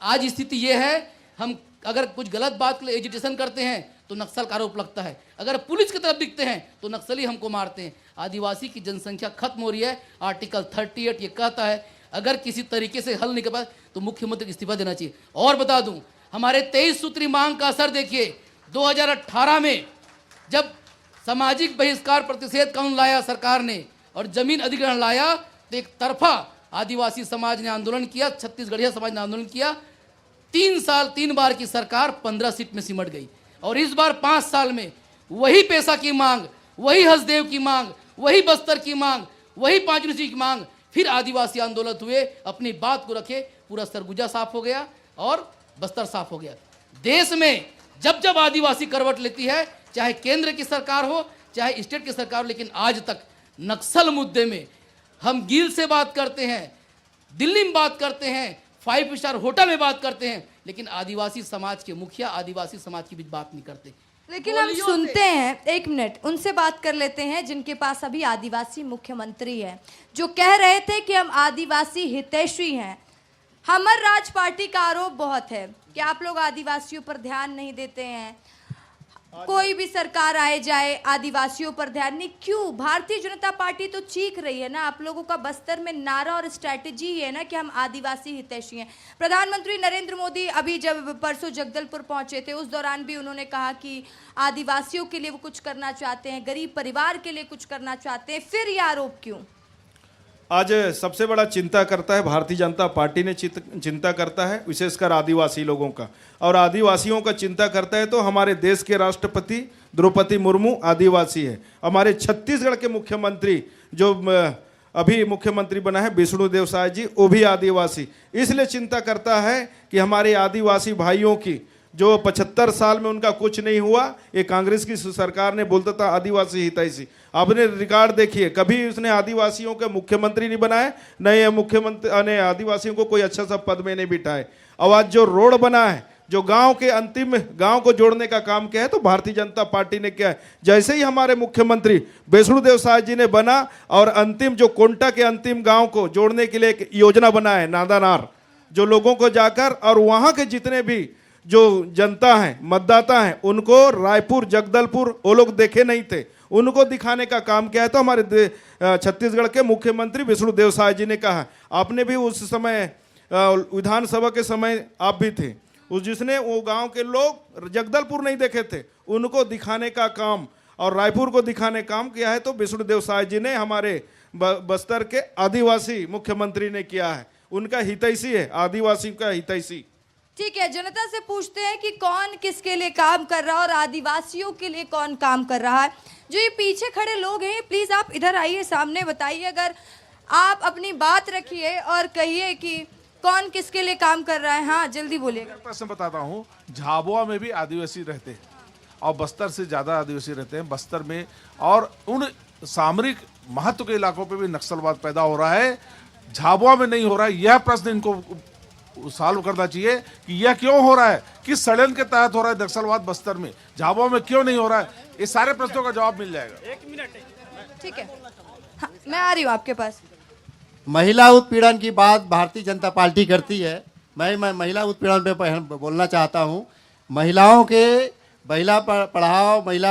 आज स्थिति ये है, हम अगर कुछ गलत बात के लिए एजिटेशन करते हैं तो नक्सल का आरोप लगता है, अगर पुलिस की तरफ दिखते हैं तो नक्सली हमको मारते हैं। आदिवासी की जनसंख्या खत्म हो रही है। आर्टिकल 38 ये कहता है अगर किसी तरीके से हल नहीं कर पाए तो मुख्यमंत्री को इस्तीफा देना चाहिए। और बता दूं, हमारे 23 सूत्री मांग का असर देखिए। 2018 में जब सामाजिक बहिष्कार प्रतिषेध कानून लाया सरकार ने और जमीन अधिग्रहण लाया, तो एक तरफा आदिवासी समाज ने आंदोलन किया, छत्तीसगढ़िया समाज ने आंदोलन किया। 3 साल 3 बार की सरकार 15 सीट में सिमट गई। और इस बार 5 साल में वही पैसा की मांग, वही हसदेव की मांग, वही बस्तर की मांग, वही 5 यूनिवर्सिटी की मांग, फिर आदिवासी आंदोलन हुए, अपनी बात को रखे, पूरा सरगुजा साफ हो गया और बस्तर साफ हो गया। देश में जब जब आदिवासी करवट लेती है, चाहे केंद्र की सरकार हो चाहे स्टेट की सरकार हो, लेकिन आज तक नक्सल मुद्दे में हम गिल से बात करते हैं, दिल्ली में बात करते हैं, 5 स्टार होटल में बात करते हैं, लेकिन आदिवासी समाज के मुखिया आदिवासी समाज की बीच बात नहीं करते। लेकिन हम सुनते हैं, एक मिनट उनसे बात कर लेते हैं जिनके पास अभी आदिवासी मुख्यमंत्री है, जो कह रहे थे कि हम आदिवासी हितैषी हैं। हमर राज पार्टी का आरोप बहुत है कि आप लोग आदिवासियों पर ध्यान नहीं देते हैं, कोई भी सरकार आए जाए आदिवासियों पर ध्यान नहीं। क्यों? भारतीय जनता पार्टी तो चीख रही है ना, आप लोगों का बस्तर में नारा और स्ट्रैटेजी है ना कि हम आदिवासी हितैषी हैं। प्रधानमंत्री नरेंद्र मोदी अभी जब परसों जगदलपुर पहुंचे थे, उस दौरान भी उन्होंने कहा कि आदिवासियों के लिए वो कुछ करना चाहते हैं, गरीब परिवार के लिए कुछ करना चाहते हैं। फिर ये आरोप क्यों? आज सबसे बड़ा चिंता करता है भारतीय जनता पार्टी ने चिंता करता है विशेषकर आदिवासी लोगों का, और आदिवासियों का चिंता करता है तो हमारे देश के राष्ट्रपति द्रौपदी मुर्मू आदिवासी है। हमारे छत्तीसगढ़ के मुख्यमंत्री जो अभी मुख्यमंत्री बना है विष्णुदेव साय जी, वो भी आदिवासी। इसलिए चिंता करता है कि हमारे आदिवासी भाइयों की जो 75 साल में उनका कुछ नहीं हुआ, ये कांग्रेस की सरकार ने बोलता था आदिवासी हितैषी। आपने रिकॉर्ड देखिए, कभी उसने आदिवासियों के मुख्यमंत्री नहीं बनाए, न ये मुख्यमंत्री ने आदिवासियों को कोई अच्छा सा पद में नहीं बिठाए। अब आज जो रोड बना है जो गांव के अंतिम गांव को जोड़ने का काम किया है तो भारतीय जनता पार्टी ने किया है। जैसे ही हमारे मुख्यमंत्री विष्णुदेव साय जी ने बना और अंतिम जो कोंटा के अंतिम गांव को जोड़ने के लिए एक योजना बना है नादानार, जो लोगों को जाकर और वहां के जितने भी जो जनता है मतदाता हैं उनको रायपुर जगदलपुर वो लोग देखे नहीं थे, उनको दिखाने का काम किया है। तो हमारे छत्तीसगढ़ के मुख्यमंत्री विष्णुदेव साय जी ने कहा, आपने भी उस समय विधानसभा के समय आप भी थे, उस जिसने वो गांव के लोग जगदलपुर नहीं देखे थे उनको दिखाने का काम और रायपुर को दिखाने काम किया है। तो विष्णुदेव साय जी ने हमारे बस्तर के आदिवासी मुख्यमंत्री ने किया है, उनका हितैषी है, आदिवासी का हितैषी। ठीक है, जनता से पूछते हैं कि कौन किसके लिए काम कर रहा है और आदिवासियों के लिए कौन काम कर रहा है। जो ये पीछे खड़े लोग हैं प्लीज आप इधर आइए, सामने बताइए, अगर आप अपनी बात रखिए और कहिए कि कौन किसके लिए काम कर रहा है। हाँ जल्दी बोलिएगा। प्रश्न बताता हूँ, झाबुआ में भी आदिवासी रहते हैं और बस्तर से ज्यादा आदिवासी रहते हैं बस्तर में, और उन सामरिक महत्व के इलाकों पे भी नक्सलवाद पैदा हो रहा है, झाबुआ में नहीं हो रहा है। यह प्रश्न इनको सॉल्व करना चाहिए कि यह क्यों हो रहा है, किस षड्यंत्र के तहत हो रहा है नक्सलवाद बस्तर में, झाबुआ में क्यों नहीं हो रहा है। ये सारे प्रश्नों का जवाब मिल जाएगा। 1 मिनट। ठीक है, हाँ, मैं आ रही हूँ आपके पास। महिला उत्पीड़न की बात भारतीय जनता पार्टी करती है। मैं महिला उत्पीड़न पे बोलना चाहता हूँ। महिलाओं के महिला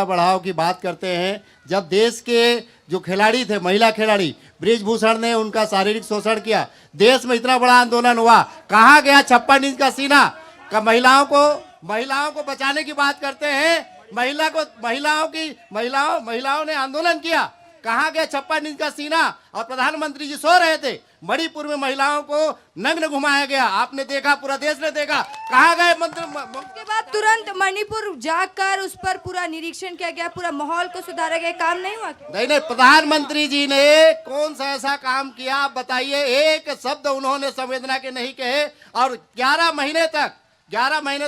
बढ़ाओ की बात करते हैं। जब देश के जो खिलाड़ी थे, महिला खिलाड़ी ब्रिजभूषण ने उनका शारीरिक शोषण किया, देश में इतना बड़ा आंदोलन हुआ, कहाँ गया 56 इंच का सीना का। महिलाओं को बचाने की बात करते हैं, महिलाओं ने आंदोलन किया, कहाँ गया 56 इंच का सीना। और प्रधानमंत्री जी सो रहे थे, मणिपुर में महिलाओं को नग्न घुमाया गया, आपने देखा, पूरा देश ने देखा, कहाँ गए मंत्री। उसके बाद तुरंत मणिपुर जाकर उस पर पूरा निरीक्षण किया गया, पूरा माहौल को सुधारा गया, काम नहीं हुआ। नहीं, प्रधानमंत्री जी ने कौन सा ऐसा काम किया आप बताइए। एक शब्द उन्होंने संवेदना के नहीं कहे। और 11 महीने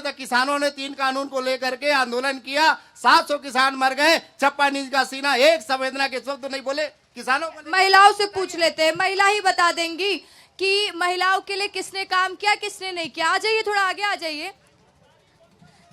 तक किसानों ने 3 कानून को लेकर के आंदोलन किया, 700 किसान मर गए, 56 इंच का सीना, एक संवेदना के शब्द नहीं बोले किसानों को। महिलाओं से पूछ लेते हैं, महिला ही बता देंगी कि महिलाओं के लिए किसने काम किया किसने नहीं किया। आ जाइए, थोड़ा आगे आ जाइए।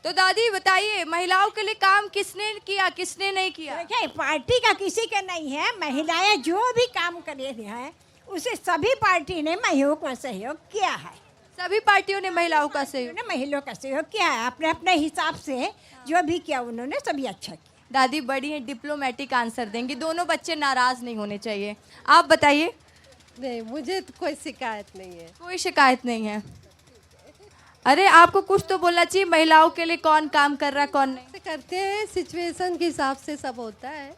तो दादी बताइए, महिलाओं के लिए काम किसने किया किसने नहीं किया। देखिए, पार्टी का किसी का नहीं है, महिलाएं जो भी काम कर रही हैं उसे सभी पार्टी ने महिलाओं को सहयोग किया है। सभी पार्टियों ने महिलाओं का सहयोग किया है, अपने अपने हिसाब से जो भी किया उन्होंने सभी अच्छा किया। दादी बड़ी है, डिप्लोमेटिक आंसर देंगी, दोनों बच्चे नाराज नहीं होने चाहिए। आप बताइए। नहीं, मुझे तो कोई शिकायत नहीं है। कोई शिकायत नहीं है। अरे आपको कुछ तो बोलना चाहिए, महिलाओं के लिए कौन काम कर रहा है कौन नहीं। करते हैं, सिचुएशन के हिसाब से सब होता है।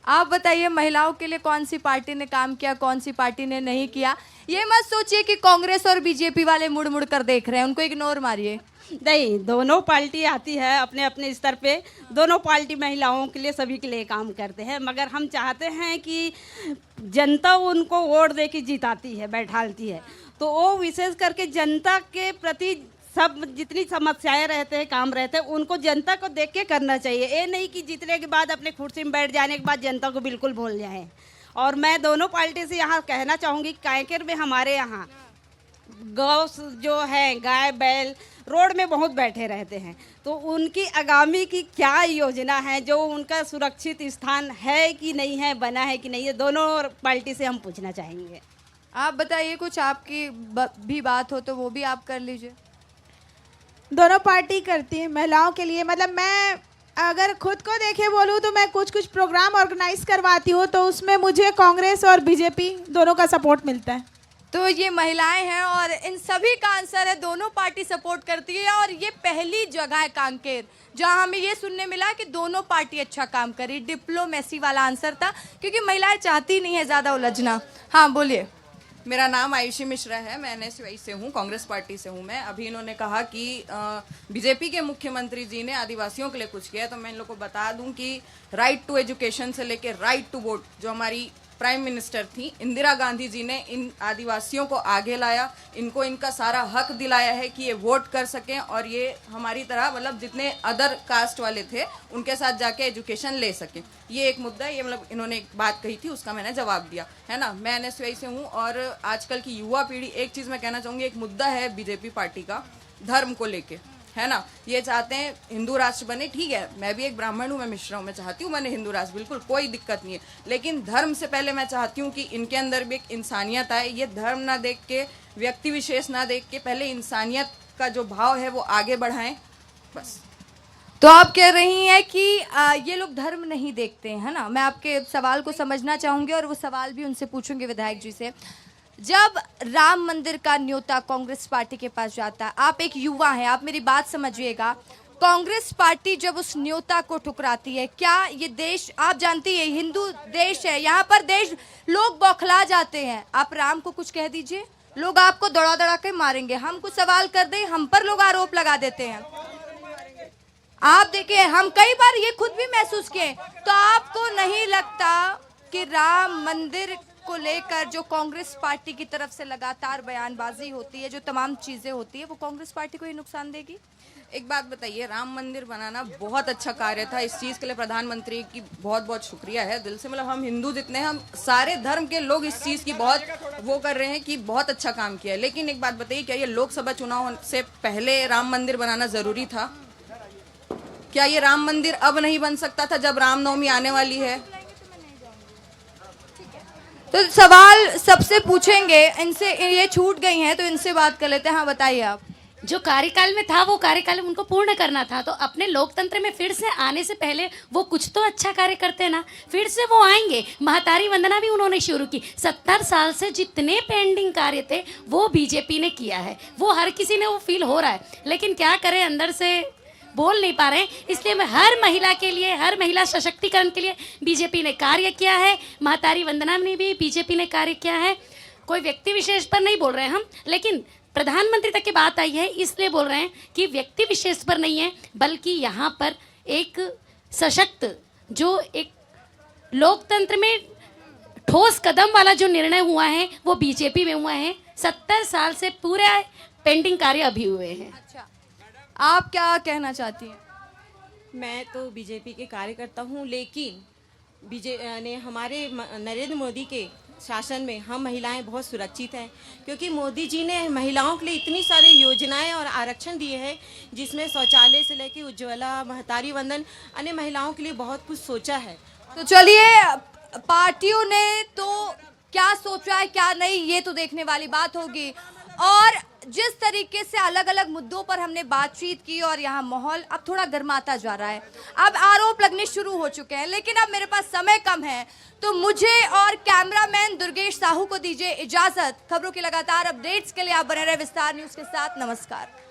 आप बताइए, महिलाओं के लिए कौन सी पार्टी ने काम किया कौन सी पार्टी ने नहीं किया। ये मत सोचिए कि कांग्रेस और बीजेपी वाले मुड़ मुड़ कर देख रहे हैं, उनको इग्नोर मारिए। नहीं, दोनों पार्टी आती है अपने अपने स्तर पे, दोनों पार्टी महिलाओं के लिए सभी के लिए काम करते हैं, मगर हम चाहते हैं कि जनता उनको वोट दे के जिताती है, बैठालती है, तो वो विशेष करके जनता के प्रति सब जितनी समस्याएं रहते हैं, काम रहते हैं, उनको जनता को देख के करना चाहिए। ये नहीं कि जीतने के बाद अपने कुर्सी में बैठ जाने के बाद जनता को बिल्कुल भूल जाए। और मैं दोनों पार्टी से यहाँ कहना चाहूँगी, कांकेर में हमारे यहाँ गौ जो है, गाय बैल रोड में बहुत बैठे रहते हैं, तो उनकी आगामी की क्या योजना है, जो उनका सुरक्षित स्थान है कि नहीं है, बना है कि नहीं है, दोनों पार्टी से हम पूछना चाहेंगे। आप बताइए, कुछ आपकी भी बात हो तो वो भी आप कर लीजिए। दोनों पार्टी करती है महिलाओं के लिए। मतलब मैं अगर खुद को देखे बोलूँ तो मैं कुछ प्रोग्राम ऑर्गेनाइज करवाती हूँ, तो उसमें मुझे कांग्रेस और बीजेपी दोनों का सपोर्ट मिलता है। तो ये महिलाएं हैं और इन सभी का आंसर है दोनों पार्टी सपोर्ट करती है। और ये पहली जगह है कांकेर जहां हमें ये सुनने मिला कि दोनों पार्टी अच्छा काम करी। डिप्लोमेसी वाला आंसर था, क्योंकि महिलाएं चाहती नहीं है ज़्यादा उलझना। हाँ बोलिए। मेरा नाम आयुषी मिश्रा है, मैं NSY से हूँ, कांग्रेस पार्टी से हूँ मैं। अभी इन्होंने कहा कि बीजेपी के मुख्यमंत्री जी ने आदिवासियों के लिए कुछ किया, तो मैं इन लोगों को बता दूं कि राइट टू एजुकेशन से लेके राइट टू वोट, जो हमारी प्राइम मिनिस्टर थी इंदिरा गांधी जी ने इन आदिवासियों को आगे लाया, इनको इनका सारा हक दिलाया है कि ये वोट कर सकें और ये हमारी तरह मतलब जितने अदर कास्ट वाले थे उनके साथ जाके एजुकेशन ले सकें। ये एक मुद्दा है, ये मतलब इन्होंने एक बात कही थी, उसका मैंने जवाब दिया है ना। मैं NSY से हूँ और आजकल की युवा पीढ़ी, एक चीज़ मैं कहना चाहूँगी, एक मुद्दा है बीजेपी पार्टी का धर्म को लेके, है ना। ये चाहते हैं हिंदू राष्ट्र बने, ठीक है, मैं भी एक ब्राह्मण हूँ, मैं मिश्रा हूँ, मैं चाहती हूँ मैंने हिंदू राष्ट्र, बिल्कुल कोई दिक्कत नहीं है, लेकिन धर्म से पहले मैं चाहती हूँ कि इनके अंदर भी एक इंसानियत आए। ये धर्म ना देख के, व्यक्ति विशेष ना देख के, पहले इंसानियत का जो भाव है वो आगे बढ़ाएं, बस। तो आप कह रही हैं कि ये लोग धर्म नहीं देखते हैं, है ना। मैं आपके सवाल को समझना चाहूंगी और वो सवाल भी उनसे पूछूंगी विधायक जी से। जब राम मंदिर का न्योता कांग्रेस पार्टी के पास जाता है, आप एक युवा हैं, आप मेरी बात समझिएगा, कांग्रेस पार्टी जब उस न्योता को ठुकराती है, क्या ये देश, आप जानती है हिंदू देश है, यहाँ पर देश लोग बौखला जाते हैं। आप राम को कुछ कह दीजिए, लोग आपको दौड़ा दौड़ा के मारेंगे। हम कुछ सवाल कर दें, हम पर लोग आरोप लगा देते हैं। आप देखिए, हम कई बार ये खुद भी महसूस किए। तो आपको नहीं लगता कि राम मंदिर को लेकर जो कांग्रेस पार्टी की तरफ से लगातार बयानबाजी होती है, जो तमाम चीजें होती है, वो कांग्रेस पार्टी को ही नुकसान देगी? एक बात बताइए, राम मंदिर बनाना बहुत अच्छा कार्य था, इस चीज़ के लिए प्रधानमंत्री की बहुत बहुत शुक्रिया है दिल से। मतलब हम हिंदू जितने, हम सारे धर्म के लोग इस चीज़ की बहुत वो कर रहे हैं कि बहुत अच्छा काम किया है। लेकिन एक बात बताइए, क्या ये लोकसभा चुनाव से पहले राम मंदिर बनाना ज़रूरी था? क्या ये राम मंदिर अब नहीं बन सकता था जब रामनवमी आने वाली है? तो सवाल सबसे पूछेंगे, इनसे ये छूट गई हैं तो इनसे बात कर लेते हैं। हाँ बताइए आप। जो कार्यकाल में था वो कार्यकाल उनको पूर्ण करना था, तो अपने लोकतंत्र में फिर से आने से पहले वो कुछ तो अच्छा कार्य करते ना, फिर से वो आएंगे। महतारी वंदना भी उन्होंने शुरू की। 70 साल से जितने पेंडिंग कार्य थे वो बीजेपी ने किया है, वो हर किसी ने वो फील हो रहा है, लेकिन क्या करें, अंदर से बोल नहीं पा रहे हैं। इसलिए मैं हर महिला के लिए, हर महिला सशक्तिकरण के लिए बीजेपी ने कार्य किया है। महतारी वंदना में भी बीजेपी ने कार्य किया है। कोई व्यक्ति विशेष पर नहीं बोल रहे हैं हम, लेकिन प्रधानमंत्री तक की बात आई है इसलिए बोल रहे हैं कि व्यक्ति विशेष पर नहीं है, बल्कि यहाँ पर एक सशक्त, जो एक लोकतंत्र में ठोस कदम वाला जो निर्णय हुआ है वो बीजेपी में हुआ है। 70 साल से पूरे पेंडिंग कार्य अभी हुए हैं। अच्छा, आप क्या कहना चाहती हैं? मैं तो बीजेपी के कार्यकर्ता हूँ, लेकिन हमारे नरेंद्र मोदी के शासन में हम महिलाएं बहुत सुरक्षित हैं, क्योंकि मोदी जी ने महिलाओं के लिए इतनी सारी योजनाएं और आरक्षण दिए हैं, जिसमें शौचालय से लेकर उज्ज्वला, महतारी वंदन, अन्य महिलाओं के लिए बहुत कुछ सोचा है। तो चलिए, पार्टियों ने तो क्या सोचा है क्या नहीं, ये तो देखने वाली बात होगी। और जिस तरीके से अलग अलग मुद्दों पर हमने बातचीत की और यहाँ माहौल अब थोड़ा गर्माता जा रहा है, अब आरोप लगने शुरू हो चुके हैं, लेकिन अब मेरे पास समय कम है, तो मुझे और कैमरामैन दुर्गेश साहू को दीजिए इजाजत। खबरों की लगातार अपडेट्स के लिए आप बने रहे विस्तार न्यूज के साथ। नमस्कार।